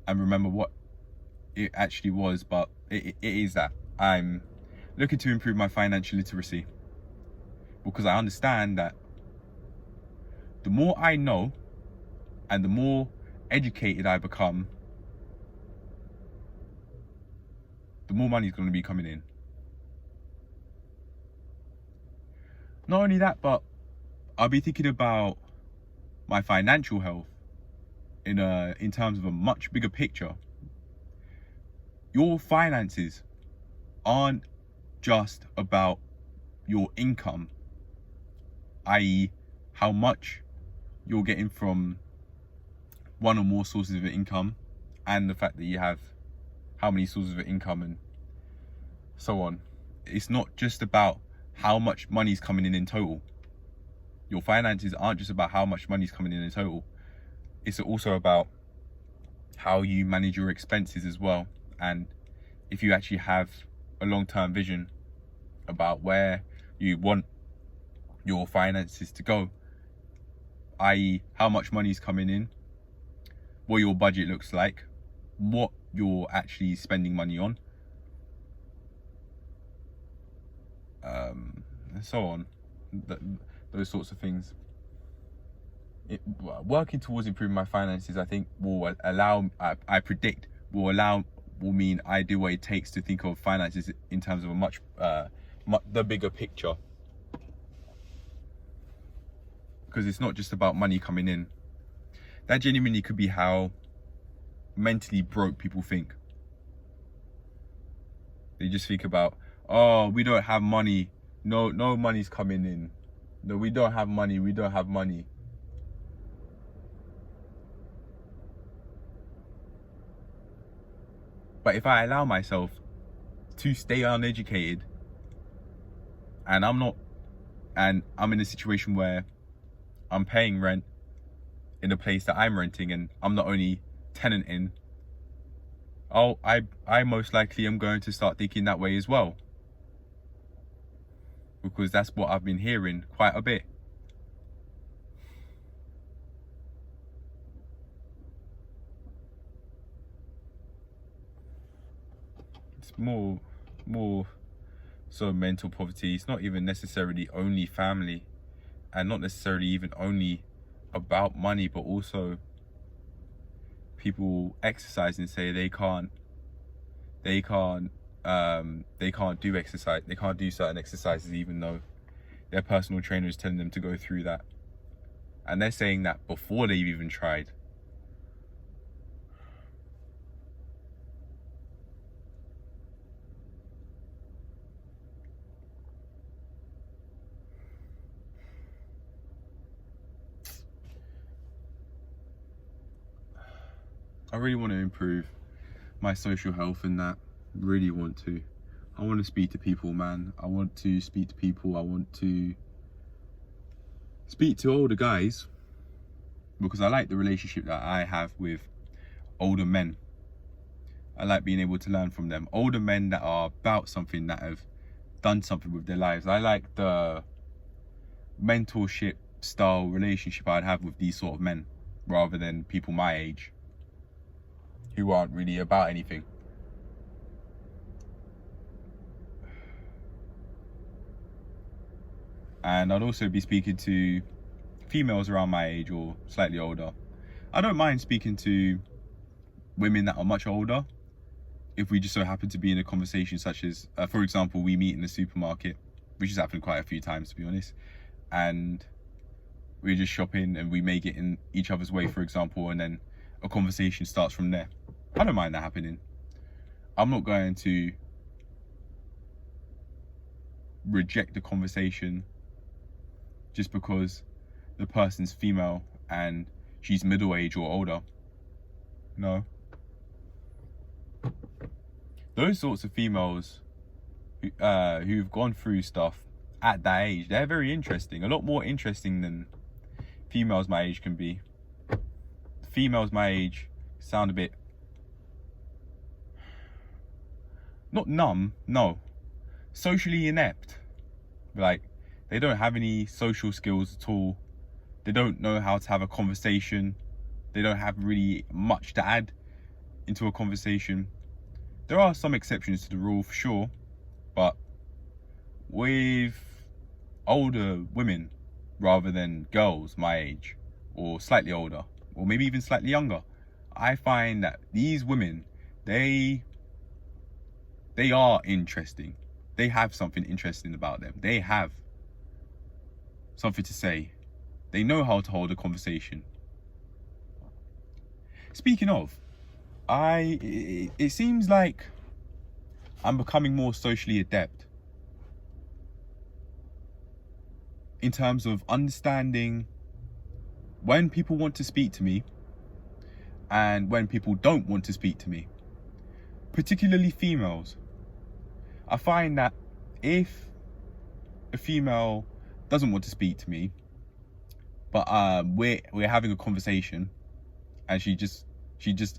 and remember what it actually was, but it is that I'm looking to improve my financial literacy, because I understand that the more I know and the more educated I become, the more money is going to be coming in. Not only that, but I'll be thinking about my financial health in terms of a much bigger picture. Your finances aren't just about your income, i.e. how much you're getting from one or more sources of income, and the fact that you have how many sources of income and so on. it's not just about how much money's coming in total. Your finances aren't just about how much money's coming in total. It's also about how you manage your expenses as well. And if you actually have a long-term vision about where you want your finances to go, i.e. how much money's coming in, what your budget looks like, what you're actually spending money on, and so on. Those sorts of things. Working towards improving my finances, I think, will allow, I predict, will mean I do what it takes to think of finances in terms of a much the bigger picture. Because it's not just about money coming in. That genuinely could be how mentally broke people think. They just think about, oh, we don't have money. No money's coming in. No, we don't have money. We don't have money. But if I allow myself to stay uneducated, and I'm in a situation where I'm paying rent in a place that I'm renting, and I'm the only tenant in, I most likely am going to start thinking that way as well. Because that's what I've been hearing quite a bit. It's more so mental poverty. It's not even necessarily only family, and not necessarily even only about money, but also people exercise and say they can't do exercise, they can't do certain exercises even though their personal trainer is telling them to go through that, and they're saying that before they've even tried. I really want to improve my social health, and that really want to. I want to speak to people, man. I want to speak to people. I want to speak to older guys, because I like the relationship that I have with older men. I like being able to learn from them. Older men that are about something, that have done something with their lives. I like the mentorship style relationship I'd have with these sort of men, rather than people my age who aren't really about anything. And I'd also be speaking to females around my age or slightly older. I don't mind speaking to women that are much older if we just so happen to be in a conversation, such as, for example, we meet in the supermarket, which has happened quite a few times, to be honest, and we're just shopping and we may get in each other's way, for example, and then a conversation starts from there. I don't mind that happening. I'm not going to reject the conversation just because the person's female and she's middle-aged or older. No. Those sorts of females who've gone through stuff at that age, they're very interesting. A lot more interesting than females my age can be. Females my age sound a bit, not numb, no, socially inept. Like, they don't have any social skills at all. They don't know how to have a conversation. They don't have really much to add into a conversation. There are some exceptions to the rule, for sure, but with older women rather than girls my age or slightly older or maybe even slightly younger, I find that these women, they are interesting. They have something interesting about them. They have something to say. They know how to hold a conversation. Speaking of, it seems like I'm becoming more socially adept in terms of understanding when people want to speak to me and when people don't want to speak to me, particularly females. I find that if a female doesn't want to speak to me, but we're having a conversation, and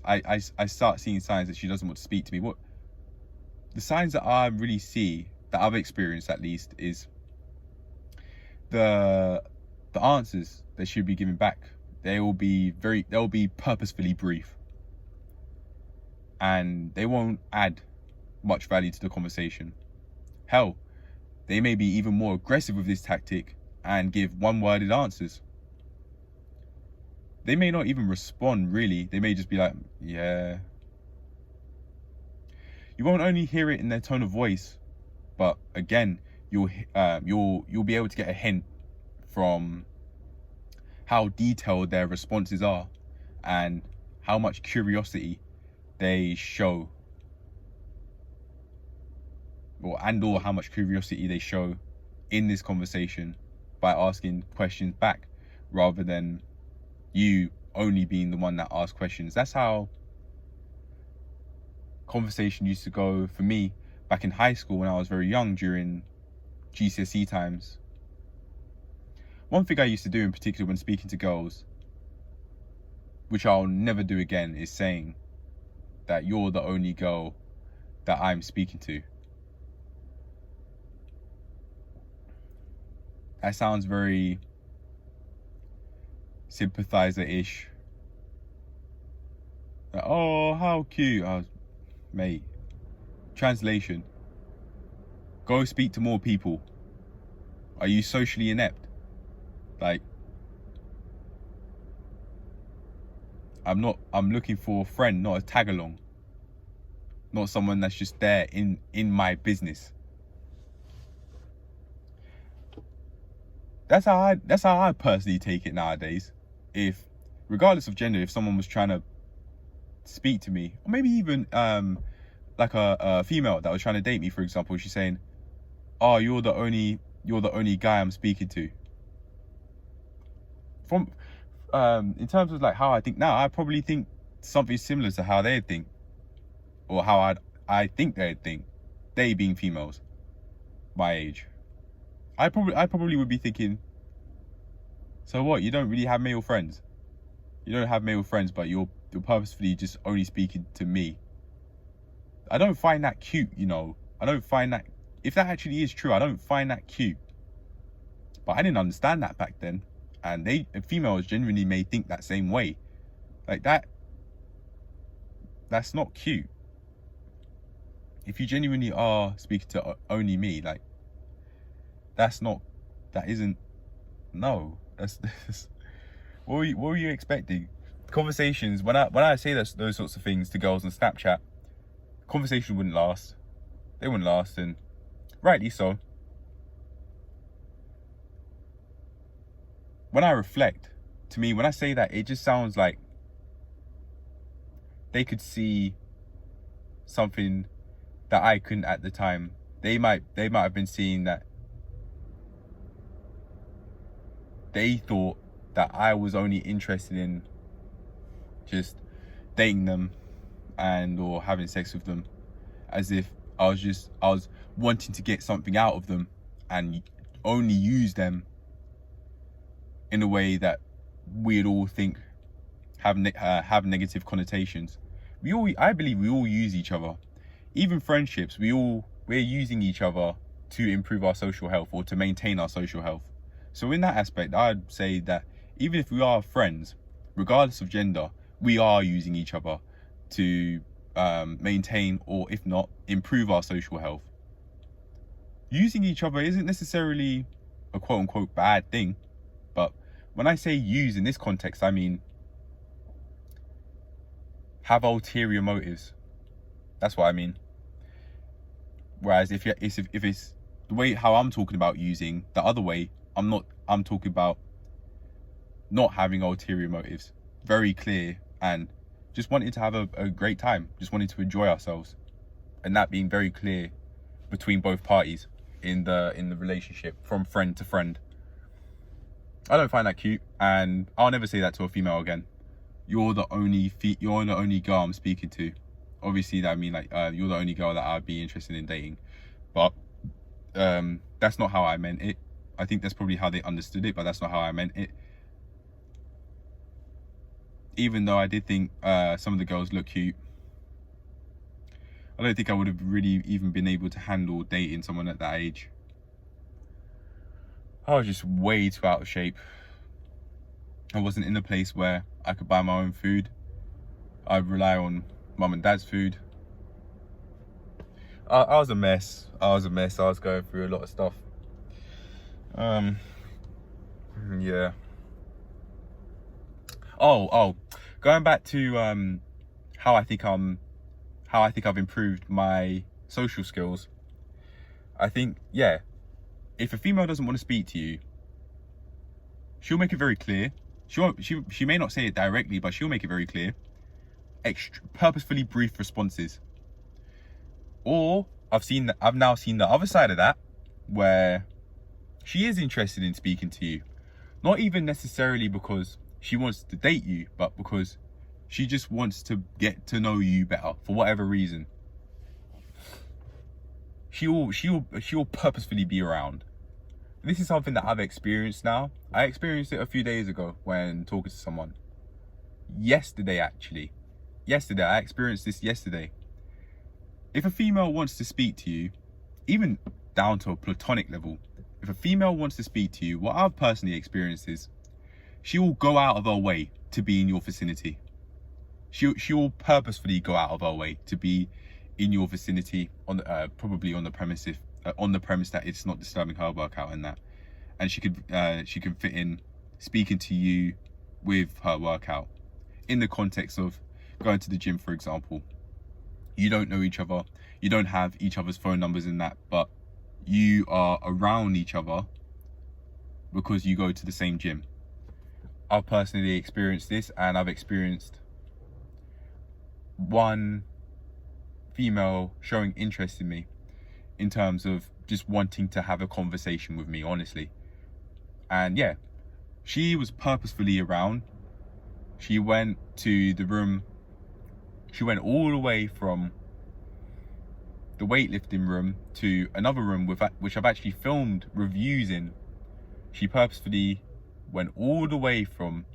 I start seeing signs that she doesn't want to speak to me. What the signs that I really see, that I've experienced at least, is the answers that she'll be giving back. They'll be purposefully brief, and they won't add much value to the conversation. Hell, they may be even more aggressive with this tactic and give one-worded answers. They may not even respond, really. They may just be like, yeah. You won't only hear it in their tone of voice, but again, you'll be able to get a hint from how detailed their responses are and how much curiosity they show, or how much curiosity they show in this conversation by asking questions back, rather than you only being the one that asks questions. That's how conversation used to go for me back in high school when I was very young, during GCSE times. One thing I used to do in particular when speaking to girls, which I'll never do again, is saying that you're the only girl that I'm speaking to. That sounds very sympathizer-ish. Like, oh, how cute. Mate, translation: go speak to more people. Are you socially inept? Like, I'm looking for a friend, not a tag along. Not someone that's just there in my business. That's how I personally take it nowadays. If, regardless of gender, if someone was trying to speak to me, or maybe even like a female that was trying to date me, for example, she's saying, oh, you're the only guy I'm speaking to. From in terms of like how I think now, I probably think something similar to how they think, or how I think they'd think, they being females my age. I probably would be thinking, so what, you don't really have male friends? You don't have male friends, but you're purposefully just only speaking to me. I don't find that cute, you know. I don't find that, if that actually is true, I don't find that cute. But I didn't understand that back then. And females genuinely may think that same way. Like, that's not cute. If you genuinely are speaking to only me, like, that's what were you expecting? Conversations, when I say those sorts of things to girls on Snapchat, conversation wouldn't last. They wouldn't last, and rightly so. When I reflect, to me, when I say that, it just sounds like they could see something that I couldn't at the time. They might have been seeing that they thought that I was only interested in just dating them or having sex with them, as if I was wanting to get something out of them and only use them in a way that we'd all think have negative connotations. I believe we all use each other. Even friendships, we're using each other to improve our social health or to maintain our social health. So in that aspect, I'd say that even if we are friends, regardless of gender, we are using each other to maintain, or if not, improve our social health. Using each other isn't necessarily a quote-unquote bad thing, but when I say use in this context, I mean have ulterior motives. That's what I mean. Whereas if it's the way how I'm talking about using, the other way, I'm talking about not having ulterior motives. Very clear, and just wanting to have a great time, just wanting to enjoy ourselves, and that being very clear between both parties in the relationship, from friend to friend. I don't find that cute, and I'll never say that to a female again. You're the only girl I'm speaking to. Obviously, that I mean, like, you're the only girl that I'd be interested in dating. But That's not how I meant it. I think that's probably how they understood it, but that's not how I meant it. Even though I did think some of the girls look cute, I don't think I would have really even been able to handle dating someone at that age. I was just way too out of shape. I wasn't in a place where I could buy my own food. I'd rely on mum and dad's food. I was a mess. I was going through a lot of stuff. Yeah. Oh, going back to how I think I've improved my social skills. I think, yeah, if a female doesn't want to speak to you, she'll make it very clear. She may not say it directly, but she'll make it very clear. Purposefully brief responses. Or I've now seen the other side of that, where she is interested in speaking to you, not even necessarily because she wants to date you, but because she just wants to get to know you better for whatever reason. She'll purposefully be around. This is something that I've experienced now. I experienced it a few days ago when talking to someone. Yesterday, actually. I experienced this yesterday. If a female wants to speak to you, even down to a platonic level, if a female wants to speak to you, what I've personally experienced is she will go out of her way to be in your vicinity. She will purposefully go out of her way to be in your vicinity, probably on the premise that it's not disturbing her workout and that, and she can fit in speaking to you with her workout in the context of going to the gym, for example. You don't know each other, you don't have each other's phone numbers in that, but you are around each other because you go to the same gym. I've personally experienced this, and I've experienced one female showing interest in me in terms of just wanting to have a conversation with me, honestly. And yeah, she was purposefully around. She went to the room. She went all the way from the weightlifting room to another room which I've actually filmed reviews in. She purposefully went all the way from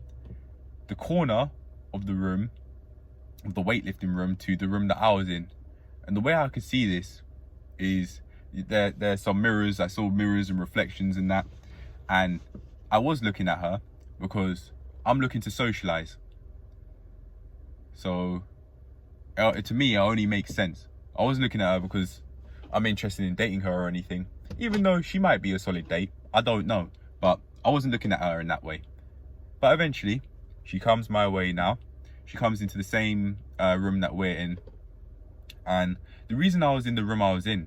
the corner of the room, of the weightlifting room, to the room that I was in. And the way I could see this is there's some mirrors. I saw mirrors and reflections in that. And I was looking at her because I'm looking to socialize. So to me, it only makes sense. I wasn't looking at her because I'm interested in dating her or anything, even though she might be a solid date. I don't know, but I wasn't looking at her in that way. But eventually, she comes my way now. She comes into the same room that we're in. And the reason I was in the room I was in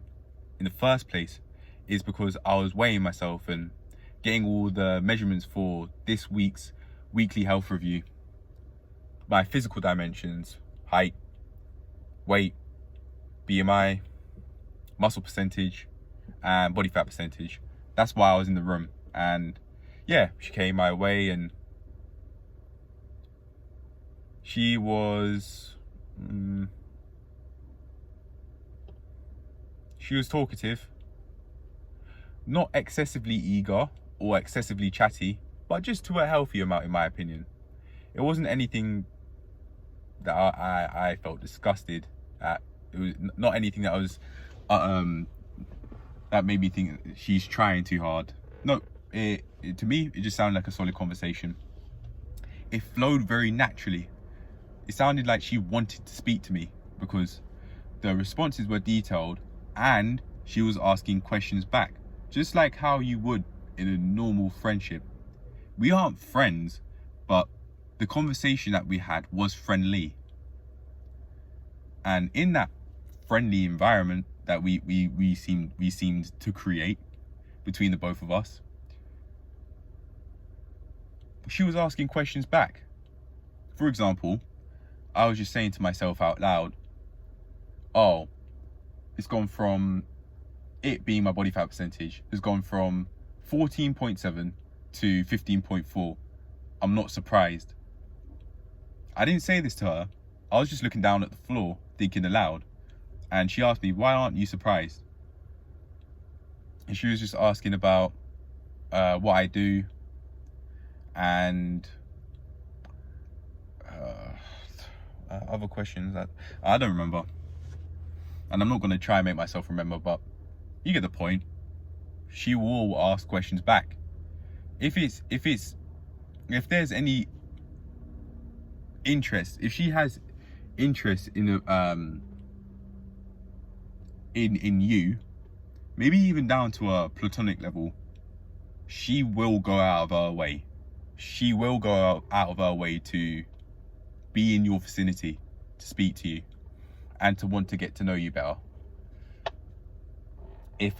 the first place is because I was weighing myself and getting all the measurements for this week's weekly health review. My physical dimensions, height, weight, BMI, muscle percentage, and body fat percentage. That's why I was in the room. And yeah, she came my way, and she was talkative, not excessively eager or excessively chatty, but just to a healthy amount, in my opinion. It wasn't anything that I felt disgusted at. It was not anything that was that made me think she's trying too hard. No, to me, it just sounded like a solid conversation. It flowed very naturally. It sounded like she wanted to speak to me because the responses were detailed and she was asking questions back, just like how you would in a normal friendship. We aren't friends, but the conversation that we had was friendly. And in that friendly environment that we seemed to create between the both of us, she was asking questions back. For example, I was just saying to myself out loud, oh, it's gone from, it being my body fat percentage, has gone from 14.7 to 15.4. I'm not surprised. I didn't say this to her. I was just looking down at the floor, thinking aloud. And she asked me, why aren't you surprised? And she was just asking about what I do, and other questions that I don't remember. And I'm not going to try and make myself remember, but you get the point. She will ask questions back. If there's any interest, if she has interest in you, maybe even down to a platonic level, she will go out of her way. She will go out of her way to be in your vicinity, to speak to you, and to want to get to know you better. If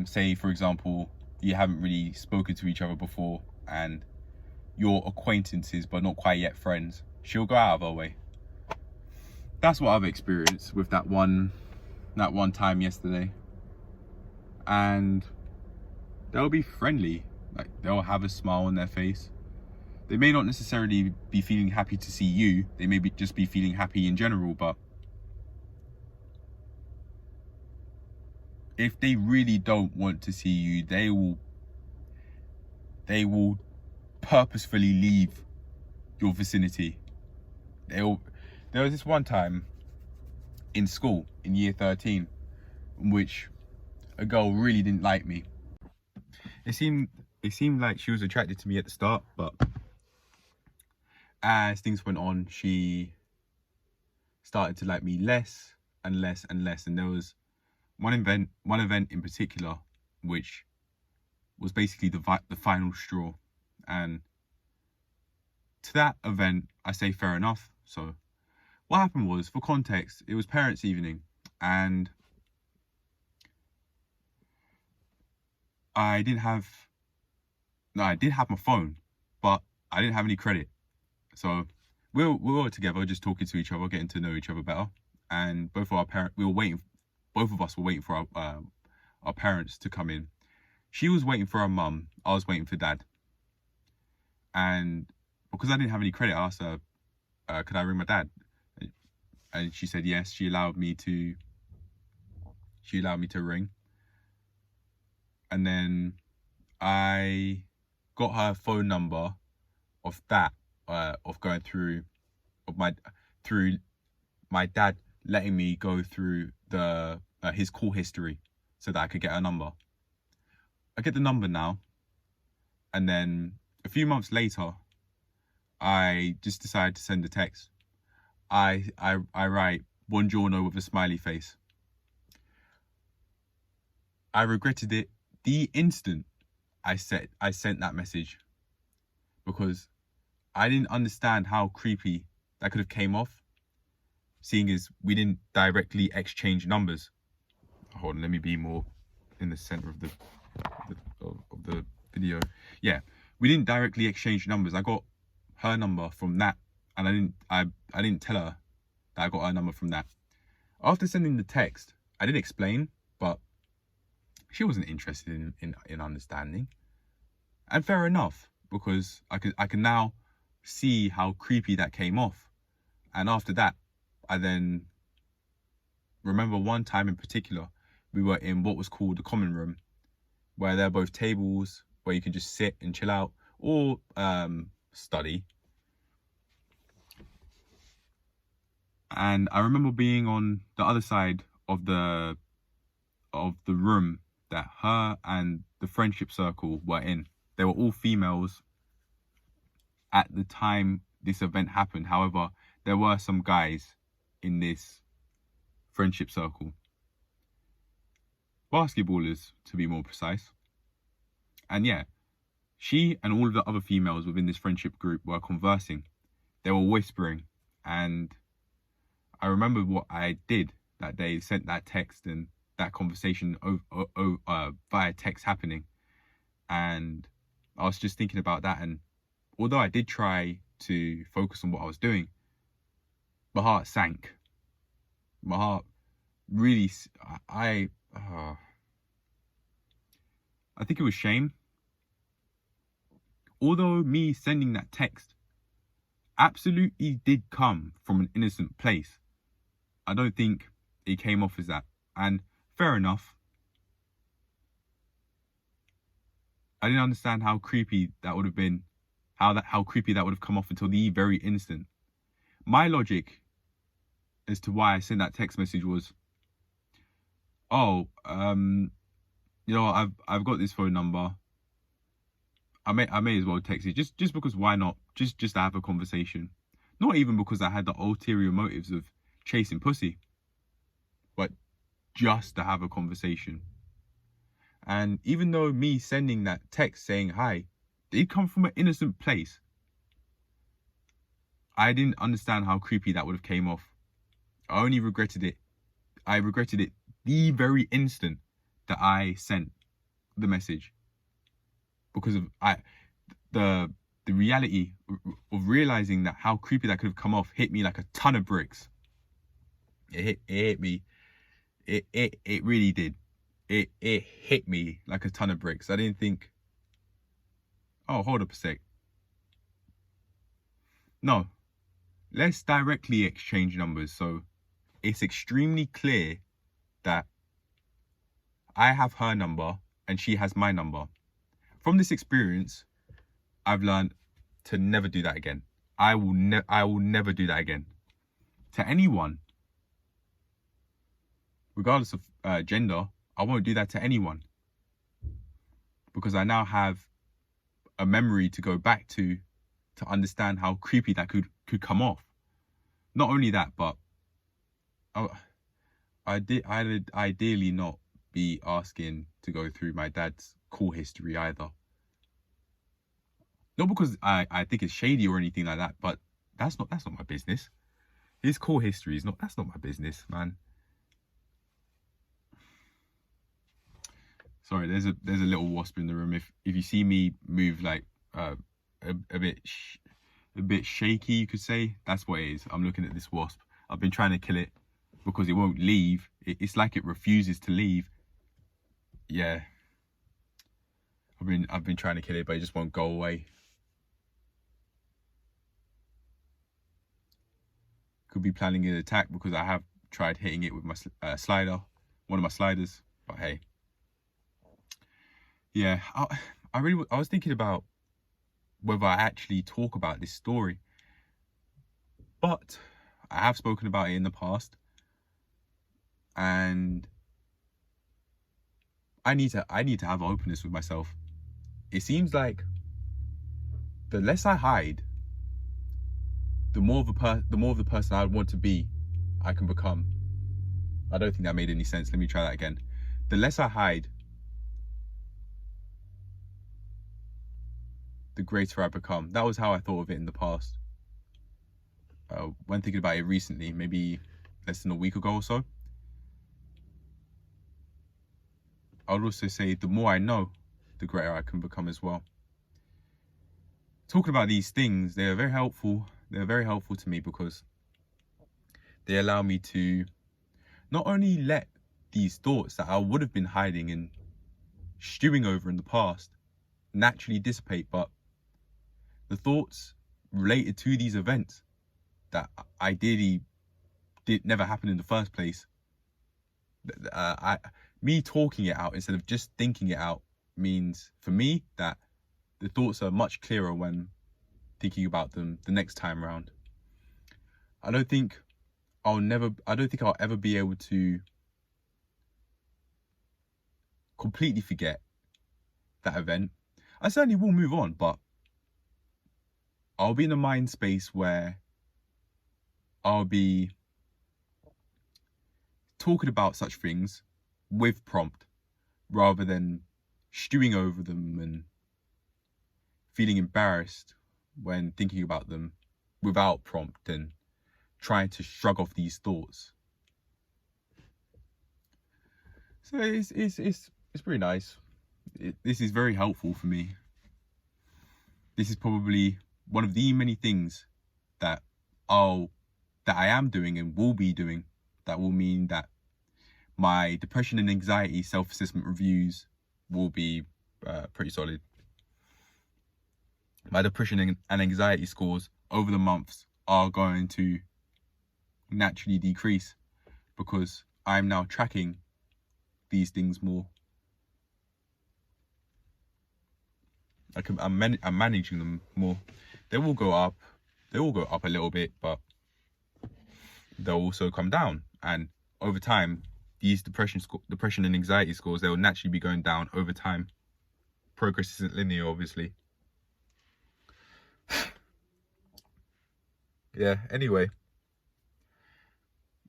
say for example, you haven't really spoken to each other before and you're acquaintances but not quite yet friends, she'll go out of her way. That's what I've experienced with that one time yesterday. And they'll be friendly, like they'll have a smile on their face. They may not necessarily be feeling happy to see you, they may just be feeling happy in general, but if they really don't want to see you, they will purposefully leave your vicinity. There was this one time in school in year 13 in which a girl really didn't like me. It seemed like she was attracted to me at the start, but as things went on, she started to like me less and less and less. And there was one event in particular which was basically the final straw. And to that event, I say fair enough. So what happened was, for context, it was parents' evening, and I did have my phone, but I didn't have any credit. So we were together, just talking to each other, getting to know each other better. And both of us were waiting for our parents to come in. She was waiting for her mum, I was waiting for dad. And because I didn't have any credit, I asked her, could I ring my dad? And she said yes. She allowed me to ring. And then I got her phone number of going through my dad letting me go through his call history so that I could get her number. I get the number now, and then a few months later, I just decided to send a text. I write buongiorno with a smiley face. I regretted it the instant I sent that message, because I didn't understand how creepy that could have came off, seeing as we didn't directly exchange numbers. Hold on, let me be more in the center of the video. Yeah, we didn't directly exchange numbers. I got her number from that, and I didn't tell her that I got her number from that. After sending the text, I did explain, but she wasn't interested in understanding. And fair enough, because I can now see how creepy that came off. And after that, I then remember one time in particular, we were in what was called the common room, where there are both tables where you can just sit and chill out, or study. And I remember being on the other side of the room that her and the friendship circle were in. They were all females at the time this event happened. However, there were some guys in this friendship circle. Basketballers, to be more precise. And yeah, she and all of the other females within this friendship group were conversing. They were whispering. And I remember what I did that day, sent that text and that conversation via text happening. And I was just thinking about that. And although I did try to focus on what I was doing, my heart sank. My heart really, I think it was shame. Although me sending that text absolutely did come from an innocent place, I don't think it came off as that. And fair enough. I didn't understand how creepy that would have been, how creepy that would have come off until the very instant. My logic as to why I sent that text message was, oh, I've got this phone number. I may as well text it just because why not? Just to have a conversation. Not even because I had the ulterior motives of chasing pussy, but just to have a conversation. And even though me sending that text saying hi did come from an innocent place, I didn't understand how creepy that would have came off. I only regretted it. I regretted it the very instant that I sent the message, because of the reality of realizing that how creepy that could have come off hit me like a ton of bricks. It hit me. It really did. It hit me like a ton of bricks. I didn't think, oh, hold up a sec. No, let's directly exchange numbers. So it's extremely clear that I have her number and she has my number. From this experience, I've learned to never do that again. I will never do that again. To anyone, regardless of gender, I won't do that to anyone. Because I now have a memory to go back to understand how creepy that could come off. Not only that, but I'd ideally not be asking to go through my dad's call history either. Not because I think it's shady or anything like that, but that's not my business. His call history that's not my business, man. Sorry, there's a little wasp in the room. If you see me move like a bit shaky, you could say, that's what it is. I'm looking at this wasp. I've been trying to kill it because it won't leave. It's like it refuses to leave. Yeah, I've been trying to kill it, but it just won't go away. Could be planning an attack because I have tried hitting it with my slider, one of my sliders. But hey, yeah, I was thinking about whether I actually talk about this story, but I have spoken about it in the past, and I need to have openness with myself. It seems like the less I hide, the more of the person I want to be, I can become. I don't think that made any sense. Let me try that again. The less I hide, the greater I become. That was how I thought of it in the past. When thinking about it recently, maybe less than a week ago or so, I would also say the more I know, the greater I can become as well. Talking about these things, they are very helpful. They're very helpful to me because they allow me to not only let these thoughts that I would have been hiding and stewing over in the past naturally dissipate, but the thoughts related to these events that ideally did never happen in the first place, me talking it out instead of just thinking it out means for me that the thoughts are much clearer when thinking about them the next time around. I don't think I'll ever be able to completely forget that event. I certainly will move on, but I'll be in a mind space where I'll be talking about such things with prompt rather than stewing over them and feeling embarrassed when thinking about them without prompt and trying to shrug off these thoughts. So it's pretty nice. This is very helpful for me. This is probably one of the many things that I am doing and will be doing that will mean that my depression and anxiety self-assessment reviews will be pretty solid. My depression and anxiety scores over the months are going to naturally decrease because I'm now tracking these things more. Like I'm managing them more. They will go up. They will go up a little bit, but they'll also come down. And over time, these depression and anxiety scores, they will naturally be going down over time. Progress isn't linear, obviously. Yeah, anyway,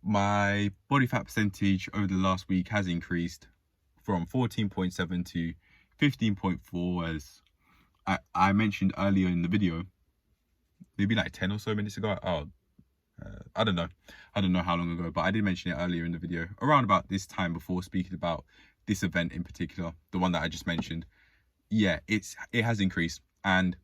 my body fat percentage over the last week has increased from 14.7 to 15.4, as I mentioned earlier in the video, maybe like 10 or so minutes ago. I don't know how long ago, but I did mention it earlier in the video, around about this time before speaking about this event in particular, the one that I just mentioned. Yeah, it has increased, and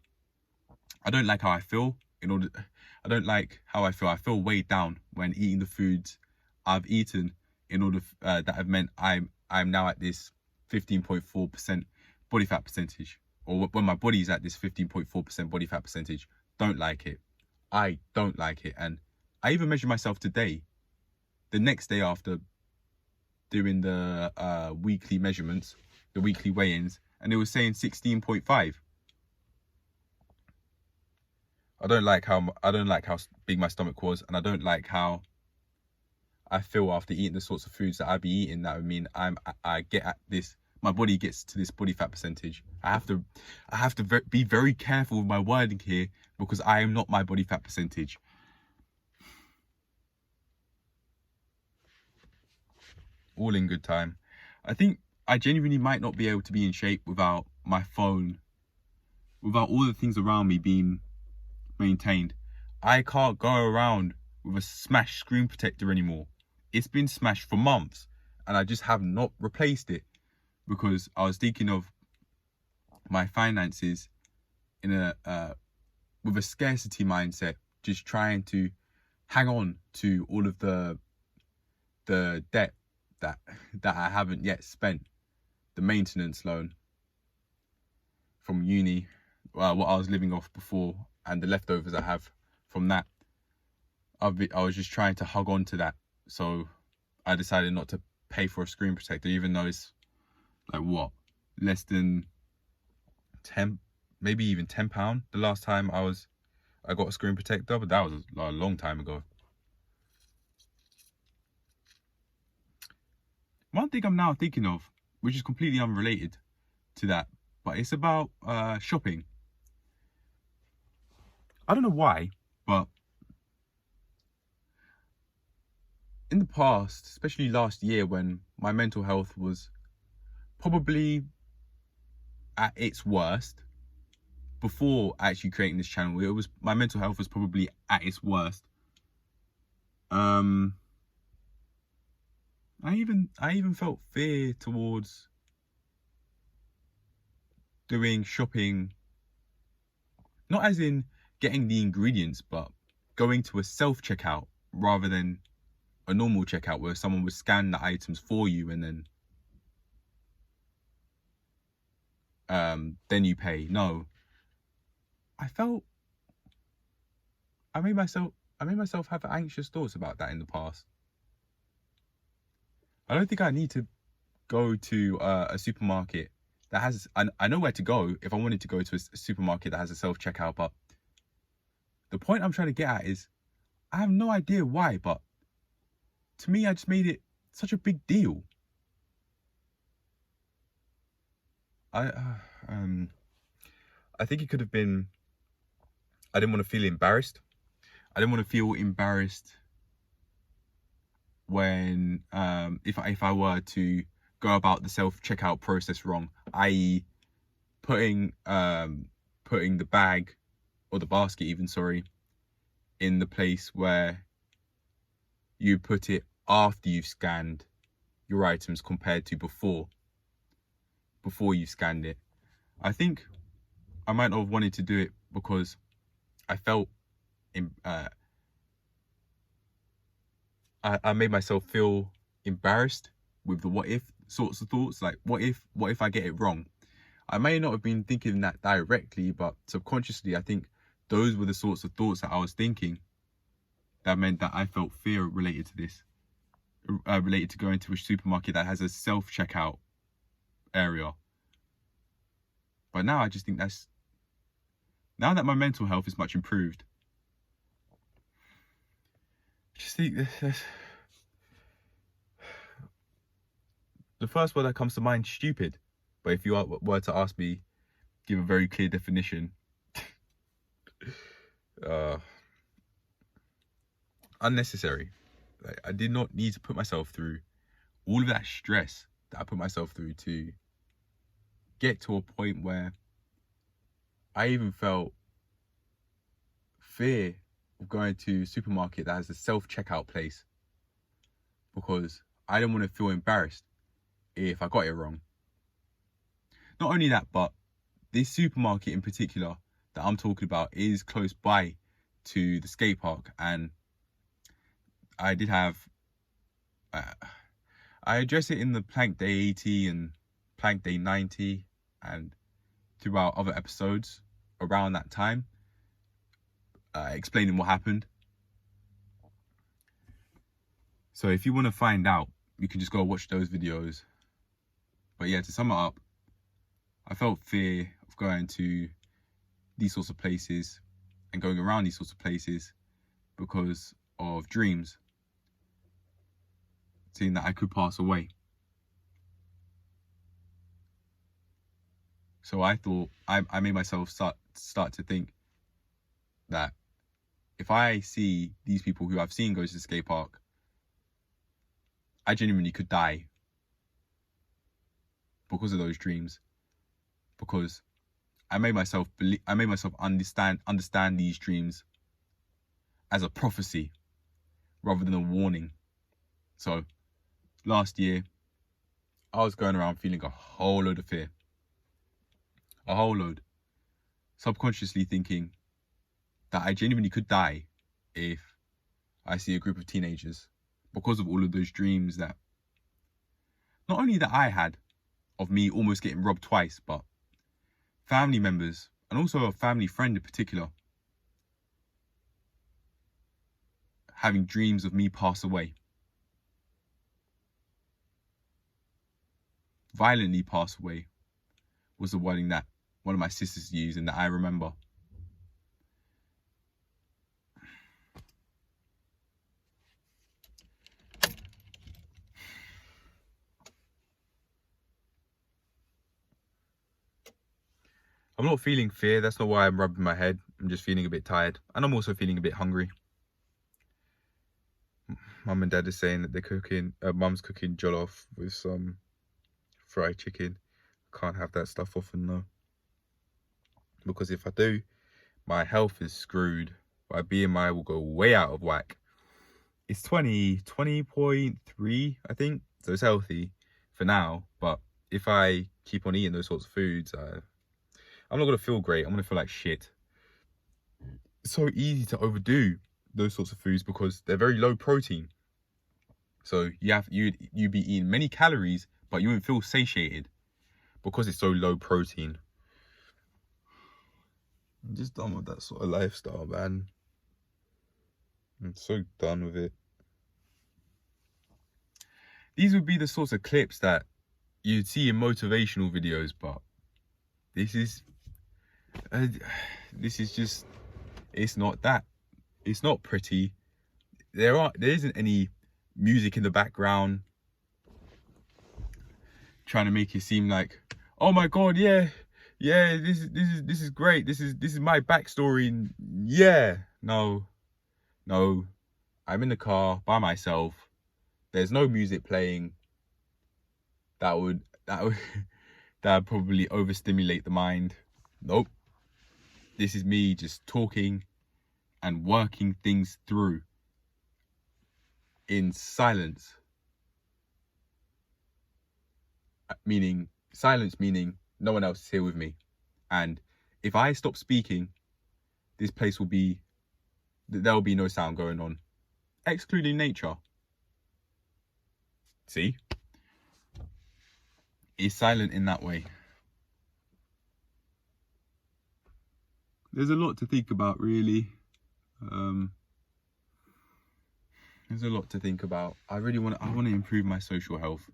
I don't like how I feel. I don't like how I feel. I feel weighed down when eating the foods I've eaten, in order that have meant I'm now at this 15.4% body fat percentage, or when my body is at this 15.4% body fat percentage. Don't like it. I don't like it. And I even measured myself today, the next day after doing the weekly measurements, the weekly weigh-ins, and it was saying 16.5. I don't like how big my stomach was, and I don't like how I feel after eating the sorts of foods that I be eating. That would mean I get at this, my body gets to this body fat percentage. I have to be very careful with my wording here, because I am not my body fat percentage. All in good time. I think I genuinely might not be able to be in shape without my phone, without all the things around me being maintained. I can't go around with a smashed screen protector anymore. It's been smashed for months, and I just have not replaced it, because I was thinking of my finances in with a scarcity mindset, just trying to hang on to all of the debt that I haven't yet spent, the maintenance loan from uni, what I was living off before, and the leftovers I have from that. I was just trying to hug on to that, so I decided not to pay for a screen protector, even though it's like, what, less than 10, maybe even £10 the last time I got a screen protector, but that was a long time ago. One thing I'm now thinking of, which is completely unrelated to that, but it's about shopping. I don't know why, but in the past, especially last year, when my mental health was probably at its worst, before actually creating this channel, my mental health was probably at its worst. I even felt fear towards doing shopping, not as in getting the ingredients, but going to a self-checkout rather than a normal checkout where someone would scan the items for you and then you pay. No, I made myself have anxious thoughts about that in the past. I don't think I need to go to a supermarket that has, I know where to go if I wanted to go to a supermarket that has a self-checkout, but the point I'm trying to get at is, I have no idea why, but to me, I just made it such a big deal. I think it could have been, I didn't want to feel embarrassed. I didn't want to feel embarrassed when, if I were to go about the self-checkout process wrong, i.e. putting the bag, or the basket even, in the place where you put it after you've scanned your items compared to before you scanned it. I think I might not have wanted to do it because I felt I made myself feel embarrassed with the what if sorts of thoughts, like what if I get it wrong. I may not have been thinking that directly, but subconsciously I think those were the sorts of thoughts that I was thinking that meant that I felt fear related to this, related to going to a supermarket that has a self-checkout area. But now I just think Now that my mental health is much improved, just think this, the first word that comes to mind, stupid. But if you were to ask me, give a very clear definition, unnecessary. Like, I did not need to put myself through all of that stress that I put myself through to get to a point where I even felt fear of going to a supermarket that has a self-checkout place, because I didn't want to feel embarrassed if I got it wrong. Not only that, but this supermarket in particular that I'm talking about is close by to the skate park, and I did have I address it in the Plank Day 80 and Plank Day 90 and throughout other episodes around that time, explaining what happened. So if you want to find out, you can just go watch those videos. But yeah, to sum it up, I felt fear of going to these sorts of places and going around these sorts of places because of dreams, seeing that I could pass away. So I thought, I made myself start to think that if I see these people who I've seen go to the skate park, I genuinely could die because of those dreams. Because I made myself understand these dreams as a prophecy rather than a warning. So last year, I was going around feeling a whole load of fear. A whole load. Subconsciously thinking that I genuinely could die if I see a group of teenagers, because of all of those dreams that not only that I had of me almost getting robbed twice, but family members and also a family friend in particular having dreams of me pass away. Violently pass away was the wording that one of my sisters used and that I remember. I'm not feeling fear. That's not why I'm rubbing my head. I'm just feeling a bit tired. And I'm also feeling a bit hungry. Mum and Dad are saying that they're cooking, Mum's cooking jollof with some fried chicken. Can't have that stuff often though, because if I do, my health is screwed. My BMI will go way out of whack. It's 20.3, I think. So it's healthy for now. But if I keep on eating those sorts of foods, I'm not going to feel great. I'm going to feel like shit. It's so easy to overdo those sorts of foods because they're very low protein. So you'd be eating many calories, but you wouldn't feel satiated because it's so low protein. I'm just done with that sort of lifestyle, man. I'm so done with it. These would be the sorts of clips that you'd see in motivational videos, but this is just, it's not that. It's not pretty. There isn't any music in the background trying to make it seem like, oh my god, yeah, this is great. This is my backstory. And yeah, no, I'm in the car by myself. There's no music playing. That would probably overstimulate the mind. Nope. This is me just talking and working things through in silence. Silence meaning no one else is here with me. And if I stop speaking, this place there'll be no sound going on, excluding nature. See? It's silent in that way. There's a lot to think about, really. There's a lot to think about. I want to improve my social health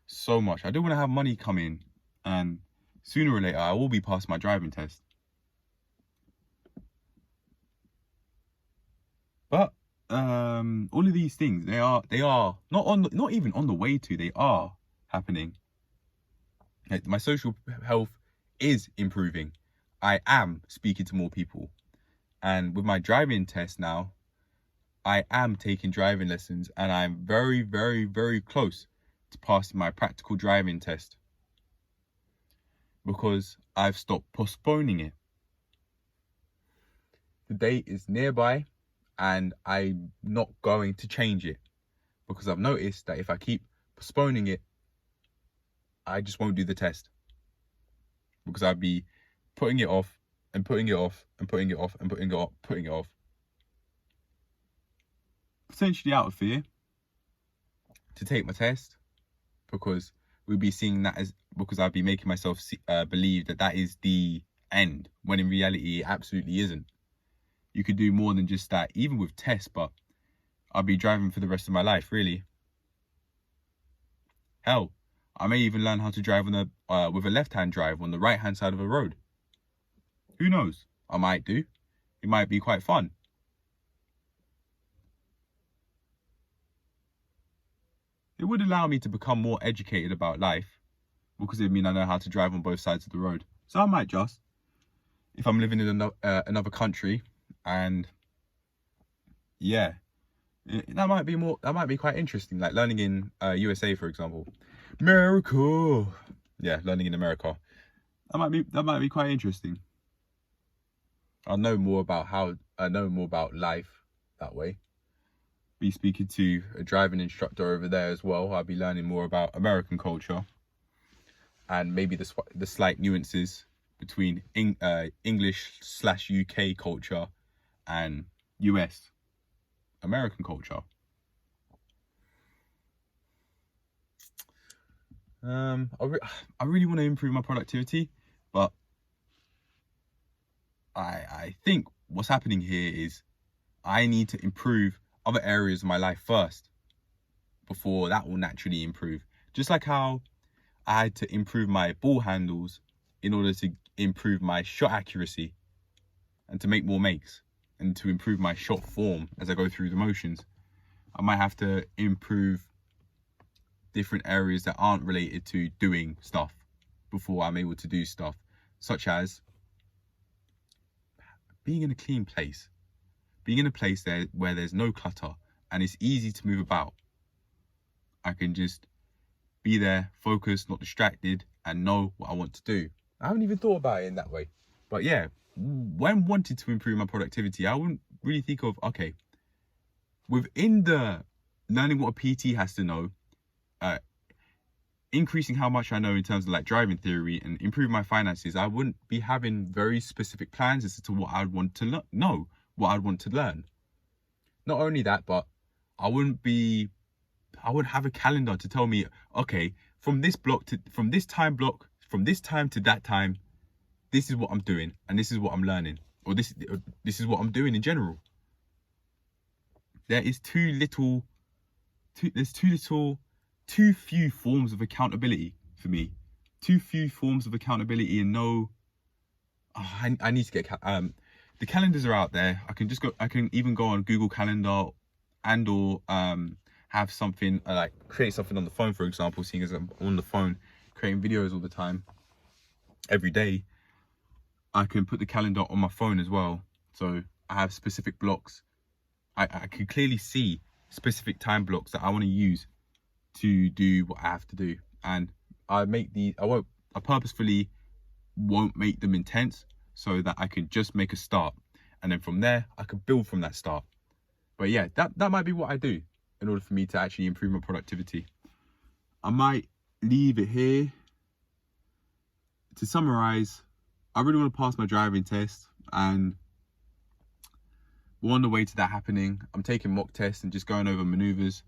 so much. I do want to have money come in, and sooner or later I will be past my driving test. But all of these things, they are not even on the way to, they are happening. My social health is improving. I am speaking to more people. And with my driving test now, I am taking driving lessons, and I'm very, very, very close to passing my practical driving test because I've stopped postponing it. The date is nearby and I'm not going to change it because I've noticed that if I keep postponing it, I just won't do the test because I'd be putting it off and putting it off and putting it off and putting it off. Potentially out of fear to take my test because we'd be seeing that as, because I'd be making myself believe that that is the end, when in reality it absolutely isn't. You could do more than just that, even with tests, but I'll be driving for the rest of my life, really. Hell, I may even learn how to drive on with a left-hand drive on the right-hand side of a road. Who knows? I might do. It might be quite fun. It would allow me to become more educated about life because it would mean I know how to drive on both sides of the road. So I might just, if I'm living in another country, and yeah, that might be quite interesting, like learning in USA, for example. America. Yeah, learning in America. That might be quite interesting. I know more about life that way. Be speaking to a driving instructor over there as well. I'll be learning more about American culture and maybe the slight nuances between English/UK culture and US American culture. I really want to improve my productivity, but I think what's happening here is I need to improve other areas of my life first before that will naturally improve. Just like how I had to improve my ball handles in order to improve my shot accuracy and to make more makes and to improve my shot form as I go through the motions. I might have to improve different areas that aren't related to doing stuff before I'm able to do stuff, such as being in a clean place, being in a place where there's no clutter and it's easy to move about. I can just be there, focused, not distracted, and know what I want to do. I haven't even thought about it in that way. But yeah, when wanting to improve my productivity, I wouldn't really think of, okay, within the learning what a PT has to know, increasing how much I know in terms of like driving theory and improving my finances, I wouldn't be having very specific plans as to what I'd want to know, what I'd want to learn. Not only that, but I wouldn't have a calendar to tell me, okay, from this time to that time, this is what I'm doing and this is what I'm learning, or this is what I'm doing in general. There's too few forms of accountability for me. Too few forms of accountability, and I need to get the calendars are out there. I can even go on Google Calendar or have something like create something on the phone, for example, seeing as I'm on the phone creating videos all the time every day. I can put the calendar on my phone as well, so I have specific blocks. I can clearly see specific time blocks that I want to use to do what I have to do, and I purposefully won't make them intense so that I can just make a start, and then from there I can build from that start. But yeah, that might be what I do in order for me to actually improve my productivity. I might leave it here. To summarize, I really want to pass my driving test, and we're on the way to that happening. I'm taking mock tests and just going over maneuvers.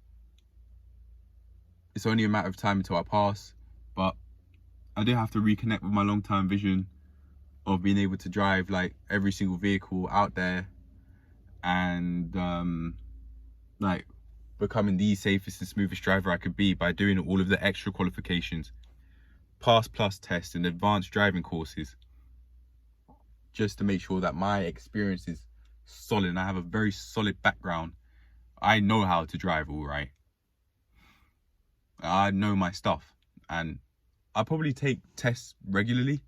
It's only a matter of time until I pass, but I do have to reconnect with my long-term vision of being able to drive like every single vehicle out there and like becoming the safest and smoothest driver I could be by doing all of the extra qualifications, pass plus tests and advanced driving courses, just to make sure that my experience is solid and I have a very solid background. I know how to drive, all right. I know my stuff, and I probably take tests regularly,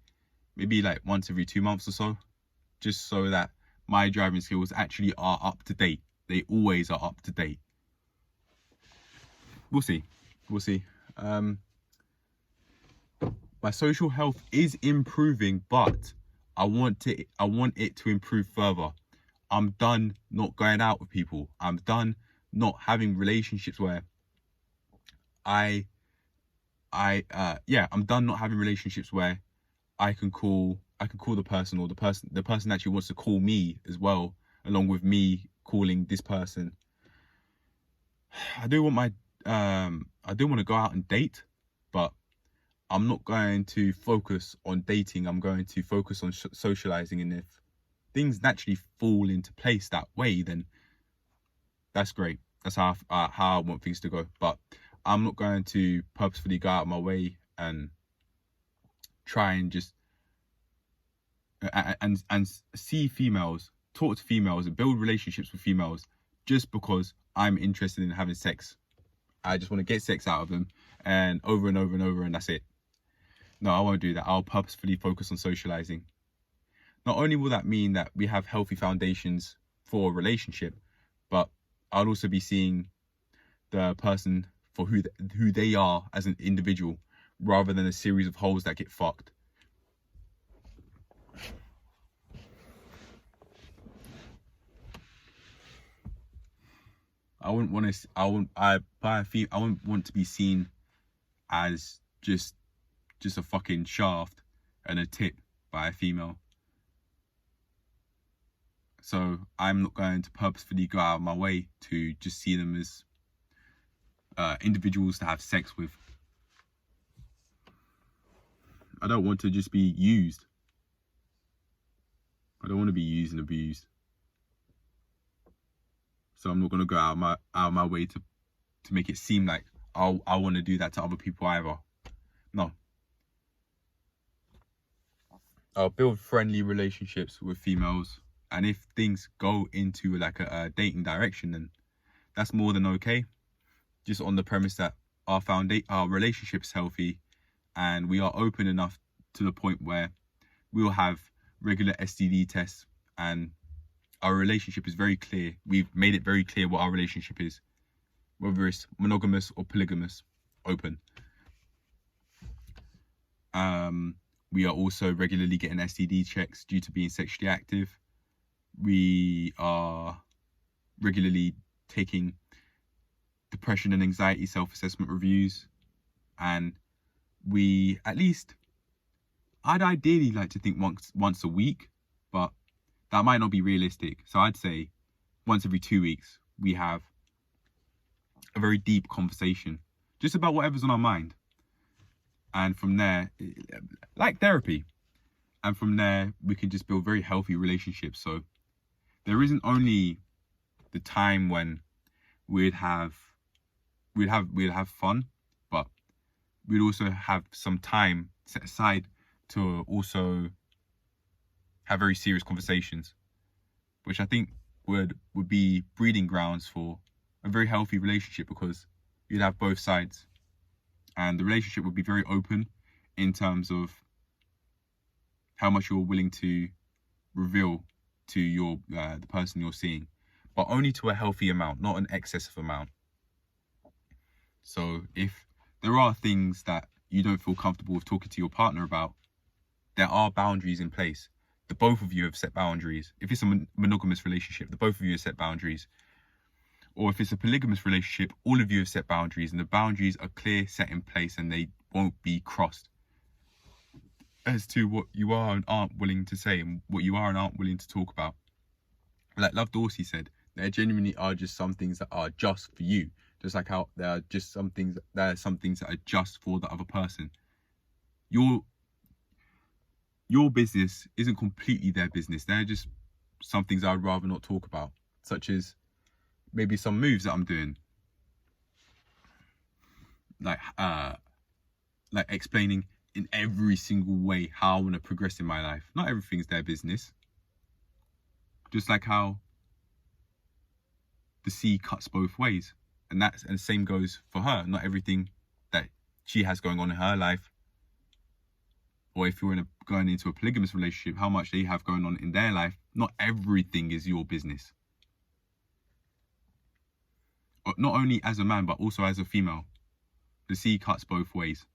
maybe like once every 2 months or so, just so that my driving skills actually are up to date. They always are up to date. We'll see. My social health is improving, but I want it to improve further. I'm done not going out with people. I'm done not having relationships where I'm done not having relationships where I can call the person, or the person actually wants to call me as well, along with me calling this person. I do want to go out and date, but I'm not going to focus on dating. I'm going to focus on socializing, and if things naturally fall into place that way, then that's great. That's how I want things to go. But I'm not going to purposefully go out of my way and try and just and see females, talk to females, and build relationships with females just because I'm interested in having sex. I just want to get sex out of them, and over and over and over, and that's it. No, I won't do that. I'll purposefully focus on socializing. Not only will that mean that we have healthy foundations for a relationship, but I'll also be seeing the person for who they are as an individual, rather than a series of holes that get fucked. I wouldn't want to be seen as just a fucking shaft and a tip by a female. So I'm not going to purposefully go out of my way to just see them as individuals to have sex with. I don't want to just be used. I don't want to be used and abused. So I'm not going to go out of my way to make it seem like I want to do that to other people either. No. I'll build friendly relationships with females, and if things go into like a dating direction, then that's more than okay. Just on the premise that our relationship's healthy, and we are open enough to the point where we'll have regular STD tests, and our relationship is very clear. We've made it very clear what our relationship is, whether it's monogamous or polygamous, open. We are also regularly getting STD checks due to being sexually active. We are regularly taking depression and anxiety self-assessment reviews, and I'd ideally like to think once a week, but that might not be realistic. So I'd say once every 2 weeks we have a very deep conversation just about whatever's on our mind. And from there, like therapy, and from there we can just build very healthy relationships. So there isn't only the time when we'd have fun, but we'd also have some time set aside to also have very serious conversations, which I think would be breeding grounds for a very healthy relationship, because you'd have both sides, and the relationship would be very open in terms of how much you're willing to reveal to the person you're seeing, but only to a healthy amount, not an excessive amount. So if there are things that you don't feel comfortable with talking to your partner about, there are boundaries in place. The both of you have set boundaries. If it's a monogamous relationship, the both of you have set boundaries. Or if it's a polygamous relationship, all of you have set boundaries, and the boundaries are clear, set in place, and they won't be crossed. As to what you are and aren't willing to say, and what you are and aren't willing to talk about. Like Love Dorsey said, there genuinely are just some things that are just for you. Just like how there are some things that are just for the other person. Your business isn't completely their business. They're just some things I'd rather not talk about, such as maybe some moves that I'm doing, like explaining in every single way how I want to progress in my life. Not everything's their business. Just like how the sea cuts both ways. And the same goes for her. Not everything that she has going on in her life, or if you're going into a polygamous relationship, how much they have going on in their life, not everything is your business. Not only as a man, but also as a female. The sea cuts both ways.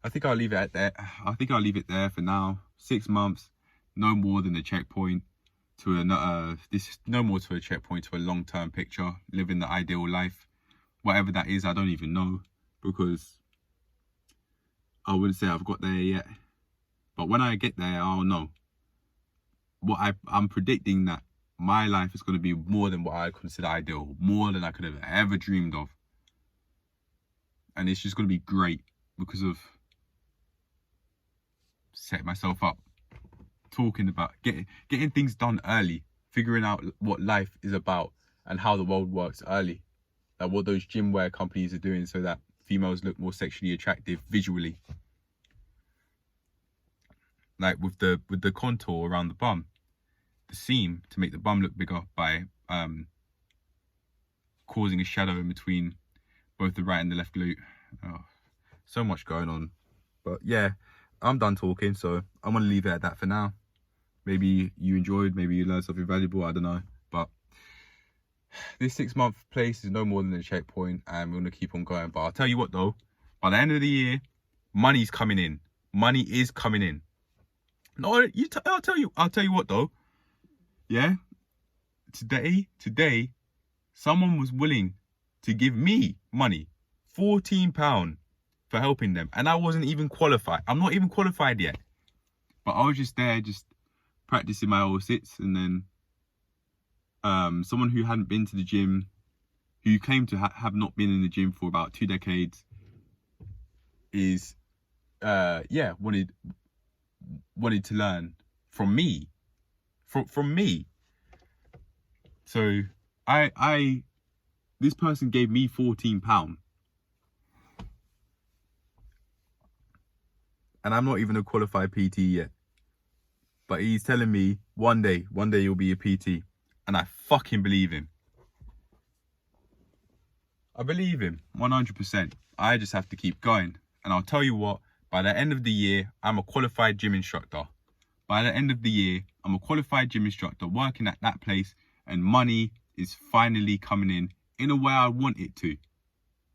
I think I'll leave it there for now. 6 months, no more than a checkpoint to a checkpoint to a long-term picture, living the ideal life. Whatever that is, I don't even know, because I wouldn't say I've got there yet. But when I get there, I'll know. I'm predicting that my life is going to be more than what I consider ideal, more than I could have ever dreamed of. And it's just going to be great because of setting myself up, talking about getting things done early, figuring out what life is about and how the world works early. Like what those gym wear companies are doing so that females look more sexually attractive visually. Like with the contour around the bum, the seam, to make the bum look bigger by causing a shadow in between both the right and the left glute. Oh, so much going on. But yeah, I'm done talking, so I'm going to leave it at that for now. Maybe you enjoyed, maybe you learned something valuable, I don't know. But this 6-month place is no more than a checkpoint, and we're going to keep on going. But I'll tell you what though, by the end of the year, money's coming in. Money is coming in. No, I'll tell you what though. Yeah, today, someone was willing to give me money, £14 for helping them, and I wasn't even qualified. I'm not even qualified yet, but I was just there, just practicing my old sits. And then someone who hadn't been to the gym, who claimed to have not been in the gym for about 2 decades, is wanted to learn from me, from me. So this person gave me £14, and I'm not even a qualified PT yet, but he's telling me one day you'll be a PT, and I fucking believe him. I believe him 100%. I just have to keep going. And I'll tell you what, by the end of the year, I'm a qualified gym instructor. By the end of the year, I'm a qualified gym instructor working at that place, and money is finally coming in a way I want it to.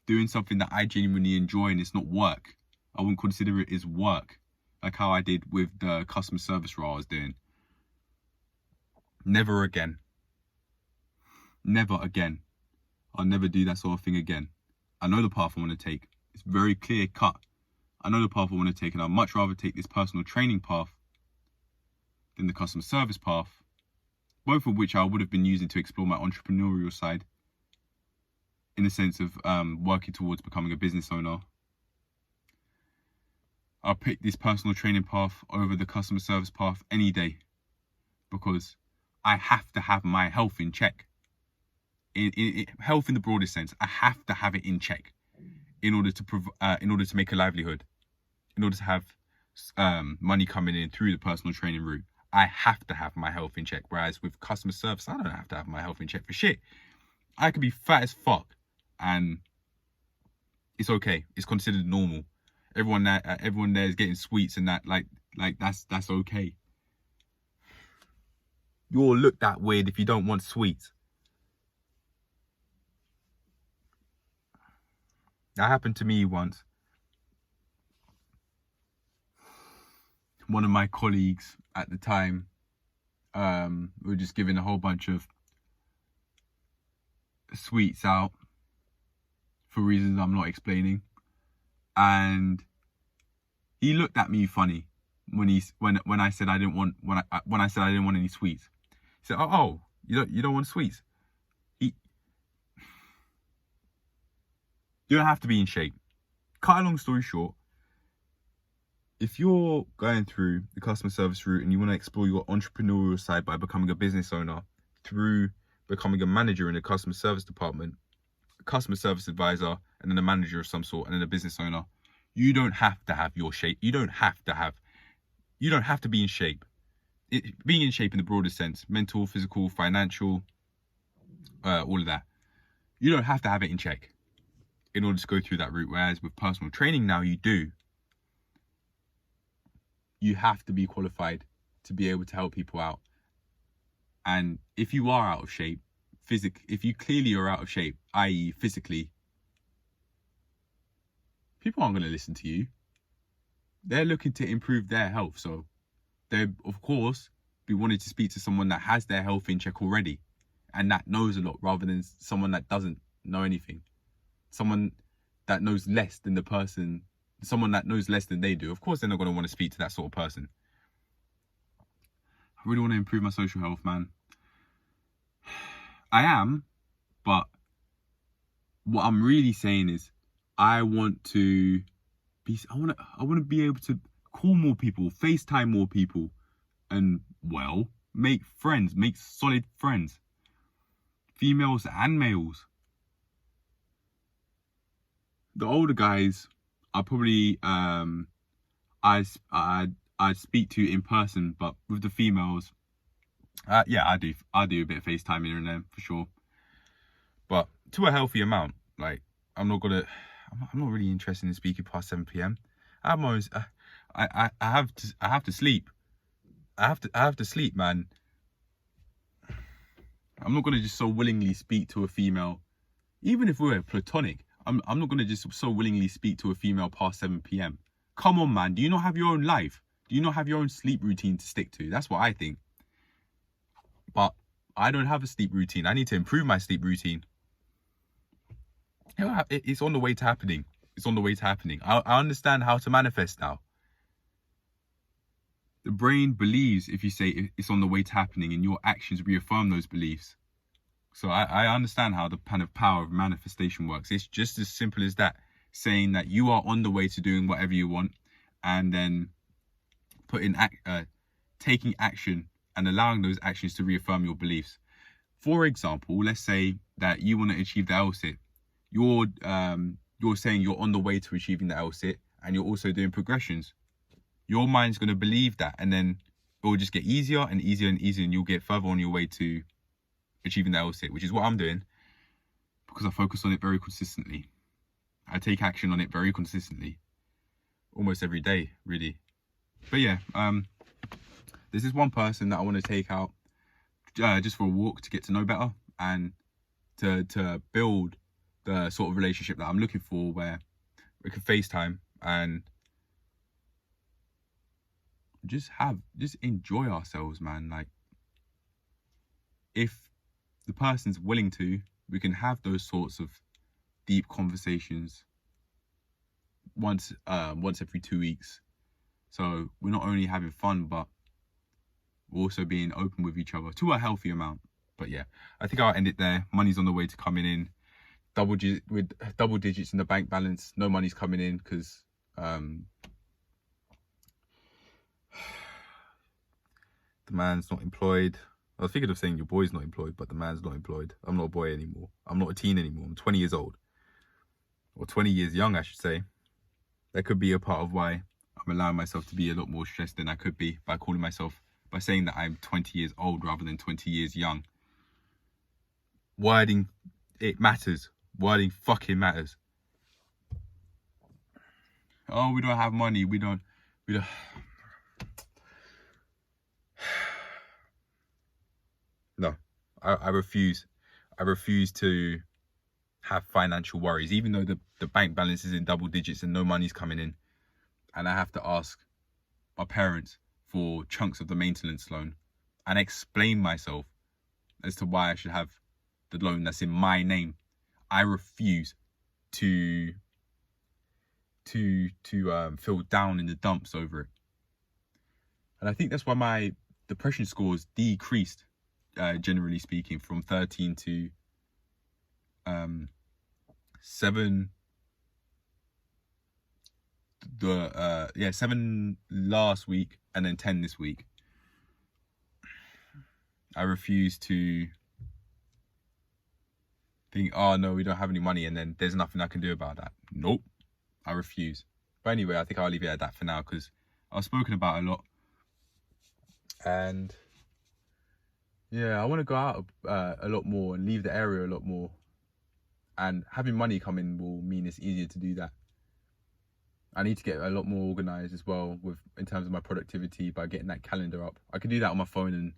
Doing something that I genuinely enjoy, and it's not work. I wouldn't consider it as work, like how I did with the customer service role I was doing. Never again. Never again. I'll never do that sort of thing again. I know the path I want to take. It's very clear cut. I know the path I want to take, and I'd much rather take this personal training path than the customer service path, both of which I would have been using to explore my entrepreneurial side, in the sense of working towards becoming a business owner. I'll pick this personal training path over the customer service path any day, because I have to have my health in check. Health in the broadest sense, I have to have it in check in order to make a livelihood, in order to have money coming in through the personal training route. I have to have my health in check. Whereas with customer service, I don't have to have my health in check for shit. I could be fat as fuck, and it's okay. It's considered normal. Everyone there is getting sweets and that, like that's okay. You'll look that weird if you don't want sweets. That happened to me once. One of my colleagues at the time, we were just giving a whole bunch of sweets out for reasons I'm not explaining, and he looked at me funny when I said I didn't want any sweets. He said, "Oh, you don't want sweets?" You don't have to be in shape. Cut a long story short, if you're going through the customer service route and you want to explore your entrepreneurial side by becoming a business owner through becoming a manager in a customer service department, a customer service advisor, and then a manager of some sort, and then a business owner, you don't have to have your shape. You don't have to be in shape. being in shape in the broader sense, mental, physical, financial, all of that. You don't have to have it in check in order to go through that route. Whereas with personal training now, you do. You have to be qualified to be able to help people out. And if you are out of shape, if you clearly are out of shape, i.e. physically, people aren't going to listen to you. They're looking to improve their health. So they, of course, be wanting to speak to someone that has their health in check already and that knows a lot, rather than someone that doesn't know anything. Someone that knows less than someone that knows less than they do. Of course, they're not going to want to speak to that sort of person. I really want to improve my social health, man. I am, but what I'm really saying is I want to be able to call more people, FaceTime more people, and, well, make solid friends. Females and males. The older guys are probably I speak to in person, but with the females, yeah, I do a bit of FaceTime here and there for sure, but to a healthy amount. Like, I'm not really interested in speaking past 7 p.m. I have to sleep. I have to sleep, man. I'm not gonna just so willingly speak to a female, even if we're platonic. I'm not gonna just so willingly speak to a female past 7 p.m. Come on, man. Do you not have your own life? Do you not have your own sleep routine to stick to? That's what I think. But I don't have a sleep routine. I need to improve my sleep routine. It's on the way to happening. I understand how to manifest now. The brain believes if you say it's on the way to happening, and your actions reaffirm those beliefs. So I understand how the kind of power of manifestation works. It's just as simple as that. Saying that you are on the way to doing whatever you want, and then taking action and allowing those actions to reaffirm your beliefs. For example, let's say that you want to achieve the LSIT. You're saying you're on the way to achieving the LSIT, and you're also doing progressions. Your mind's going to believe that, and then it will just get easier and easier and easier, and you'll get further on your way to achieving the LSIT, which is what I'm doing, because I focus on it very consistently. I take action on it very consistently, almost every day, really. But yeah, there's this one person that I want to take out just for a walk to get to know better, and to build the sort of relationship that I'm looking for, where we can FaceTime and just enjoy ourselves, man. Like, if the person's willing to, we can have those sorts of deep conversations once every 2 weeks. So we're not only having fun, but we're also being open with each other to a healthy amount. But yeah, I think I'll end it there. Money's on the way to coming in. With double digits in the bank balance. No money's coming in because the man's not employed. I was thinking of saying your boy's not employed, but the man's not employed. I'm not a boy anymore. I'm not a teen anymore. I'm 20 years old. Or 20 years young, I should say. That could be a part of why I'm allowing myself to be a lot more stressed than I could be by saying that I'm 20 years old rather than 20 years young. Wording, it matters. Wording fucking matters. Oh, we don't have money. We don't. No, I refuse. I refuse to have financial worries, even though the bank balance is in double digits and no money's coming in, and I have to ask my parents for chunks of the maintenance loan and explain myself as to why I should have the loan that's in my name. I refuse to feel down in the dumps over it. And I think that's why my depression scores decreased, generally speaking, from 13 to 7. 7 last week and then 10 this week. I refuse to think, oh no, we don't have any money and then there's nothing I can do about that. Nope, I refuse. But anyway, I think I'll leave it at that for now, because I've spoken about a lot. And yeah, I want to go out a lot more and leave the area a lot more. And having money come in will mean it's easier to do that. I need to get a lot more organized as well in terms of my productivity by getting that calendar up. I can do that on my phone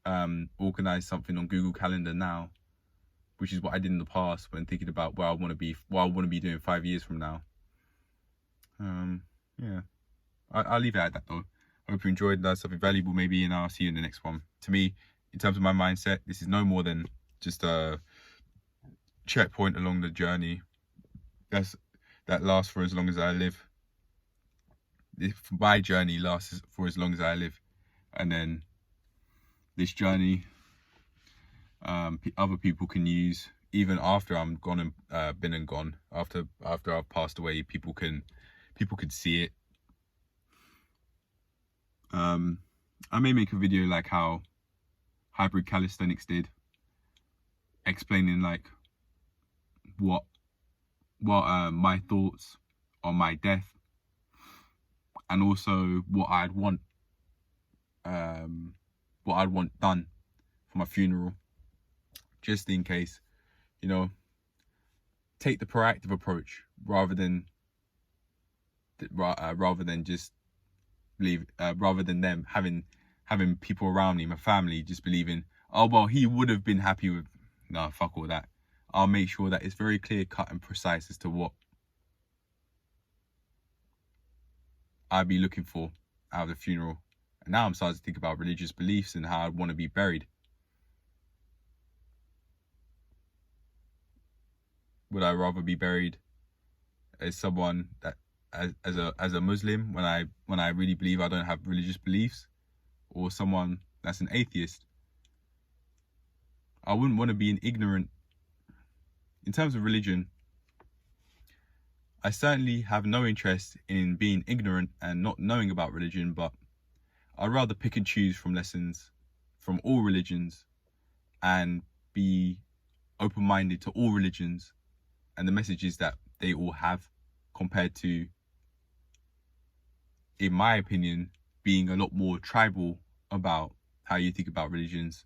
and organize something on Google Calendar now, which is what I did in the past when thinking about what I want to be doing 5 years from now. Yeah, I'll leave it at that though. I hope you enjoyed. That's something valuable maybe, and I'll see you in the next one. To me, in terms of my mindset, this is no more than just a checkpoint along the journey that lasts for as long as I live. If my journey lasts for as long as I live, and then this journey other people can use even after I'm gone and been and gone. After I've passed away, people could see it. I may make a video like how Hybrid Calisthenics did, explaining like what my thoughts on my death, and also what I'd want done for my funeral, just in case, you know, take the proactive approach rather than just believe, rather than them having people around me, my family, just believing, oh well, he would have been happy with. No, fuck all that. I'll make sure that it's very clear cut and precise as to what I'd be looking for out of the funeral. And now I'm starting to think about religious beliefs and how I'd want to be buried. Would I rather be buried as someone that as a Muslim when I really believe I don't have religious beliefs, or someone that's an atheist? I wouldn't want to be an ignorant. In terms of religion, I certainly have no interest in being ignorant and not knowing about religion, but I'd rather pick and choose from lessons from all religions and be open-minded to all religions and the messages that they all have, compared to, in my opinion, being a lot more tribal about how you think about religions,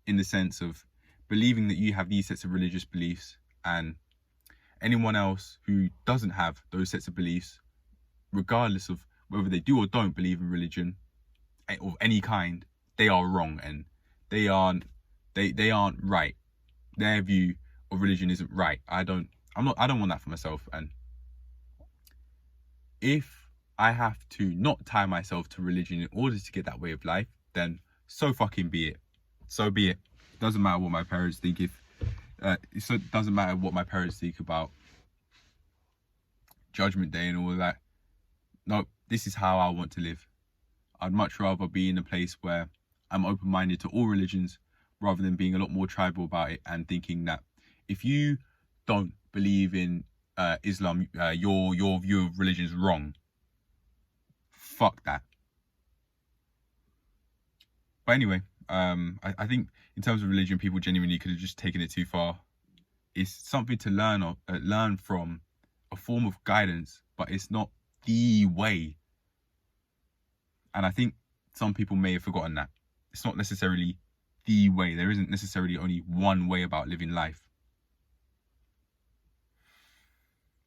in the sense of believing that you have these sets of religious beliefs, and anyone else who doesn't have those sets of beliefs, regardless of whether they do or don't believe in religion of any kind, they are wrong and they aren't right. Their view of religion isn't right. I don't want that for myself. And if I have to not tie myself to religion in order to get that way of life, then so fucking be it. So be it. Doesn't matter what my parents think. So it doesn't matter what my parents think about Judgment Day and all of that. No, this is how I want to live. I'd much rather be in a place where I'm open-minded to all religions, rather than being a lot more tribal about it and thinking that if you don't believe in Islam, your view of religion is wrong. Fuck that. But anyway, I think in terms of religion, people genuinely could have just taken it too far. It's something to learn from, a form of guidance, but it's not the way. And I think some people may have forgotten that. It's not necessarily the way. There isn't necessarily only one way about living life.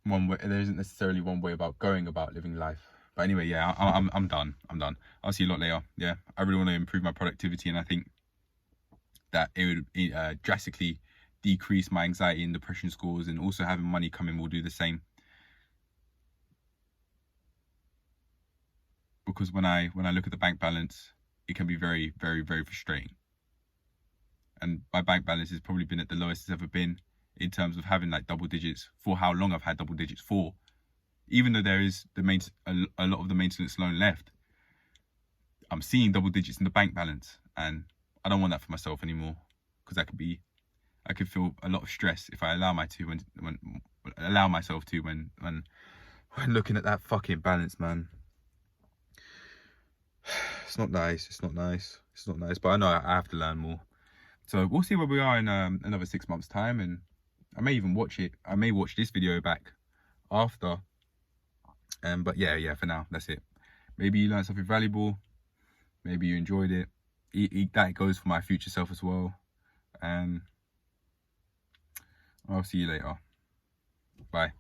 There isn't necessarily one way about going about living life. But anyway, yeah, I'm done. I'll see you a lot later. Yeah, I really want to improve my productivity, and I think that it would drastically decrease my anxiety and depression scores, and also having money come in will do the same. Because when I look at the bank balance, it can be very, very, very frustrating. And my bank balance has probably been at the lowest it's ever been, in terms of having like double digits for how long I've had double digits for. Even though there is a lot of the maintenance loan left, I'm seeing double digits in the bank balance, and I don't want that for myself anymore, because I could feel a lot of stress if I allow myself to when looking at that fucking balance, man. It's not nice. But I know I have to learn more. So we'll see where we are in another 6 months' time, and I may even watch it. I may watch this video back after. But yeah, for now, that's it. Maybe you learned something valuable. Maybe you enjoyed it. That goes for my future self as well. And I'll see you later. Bye.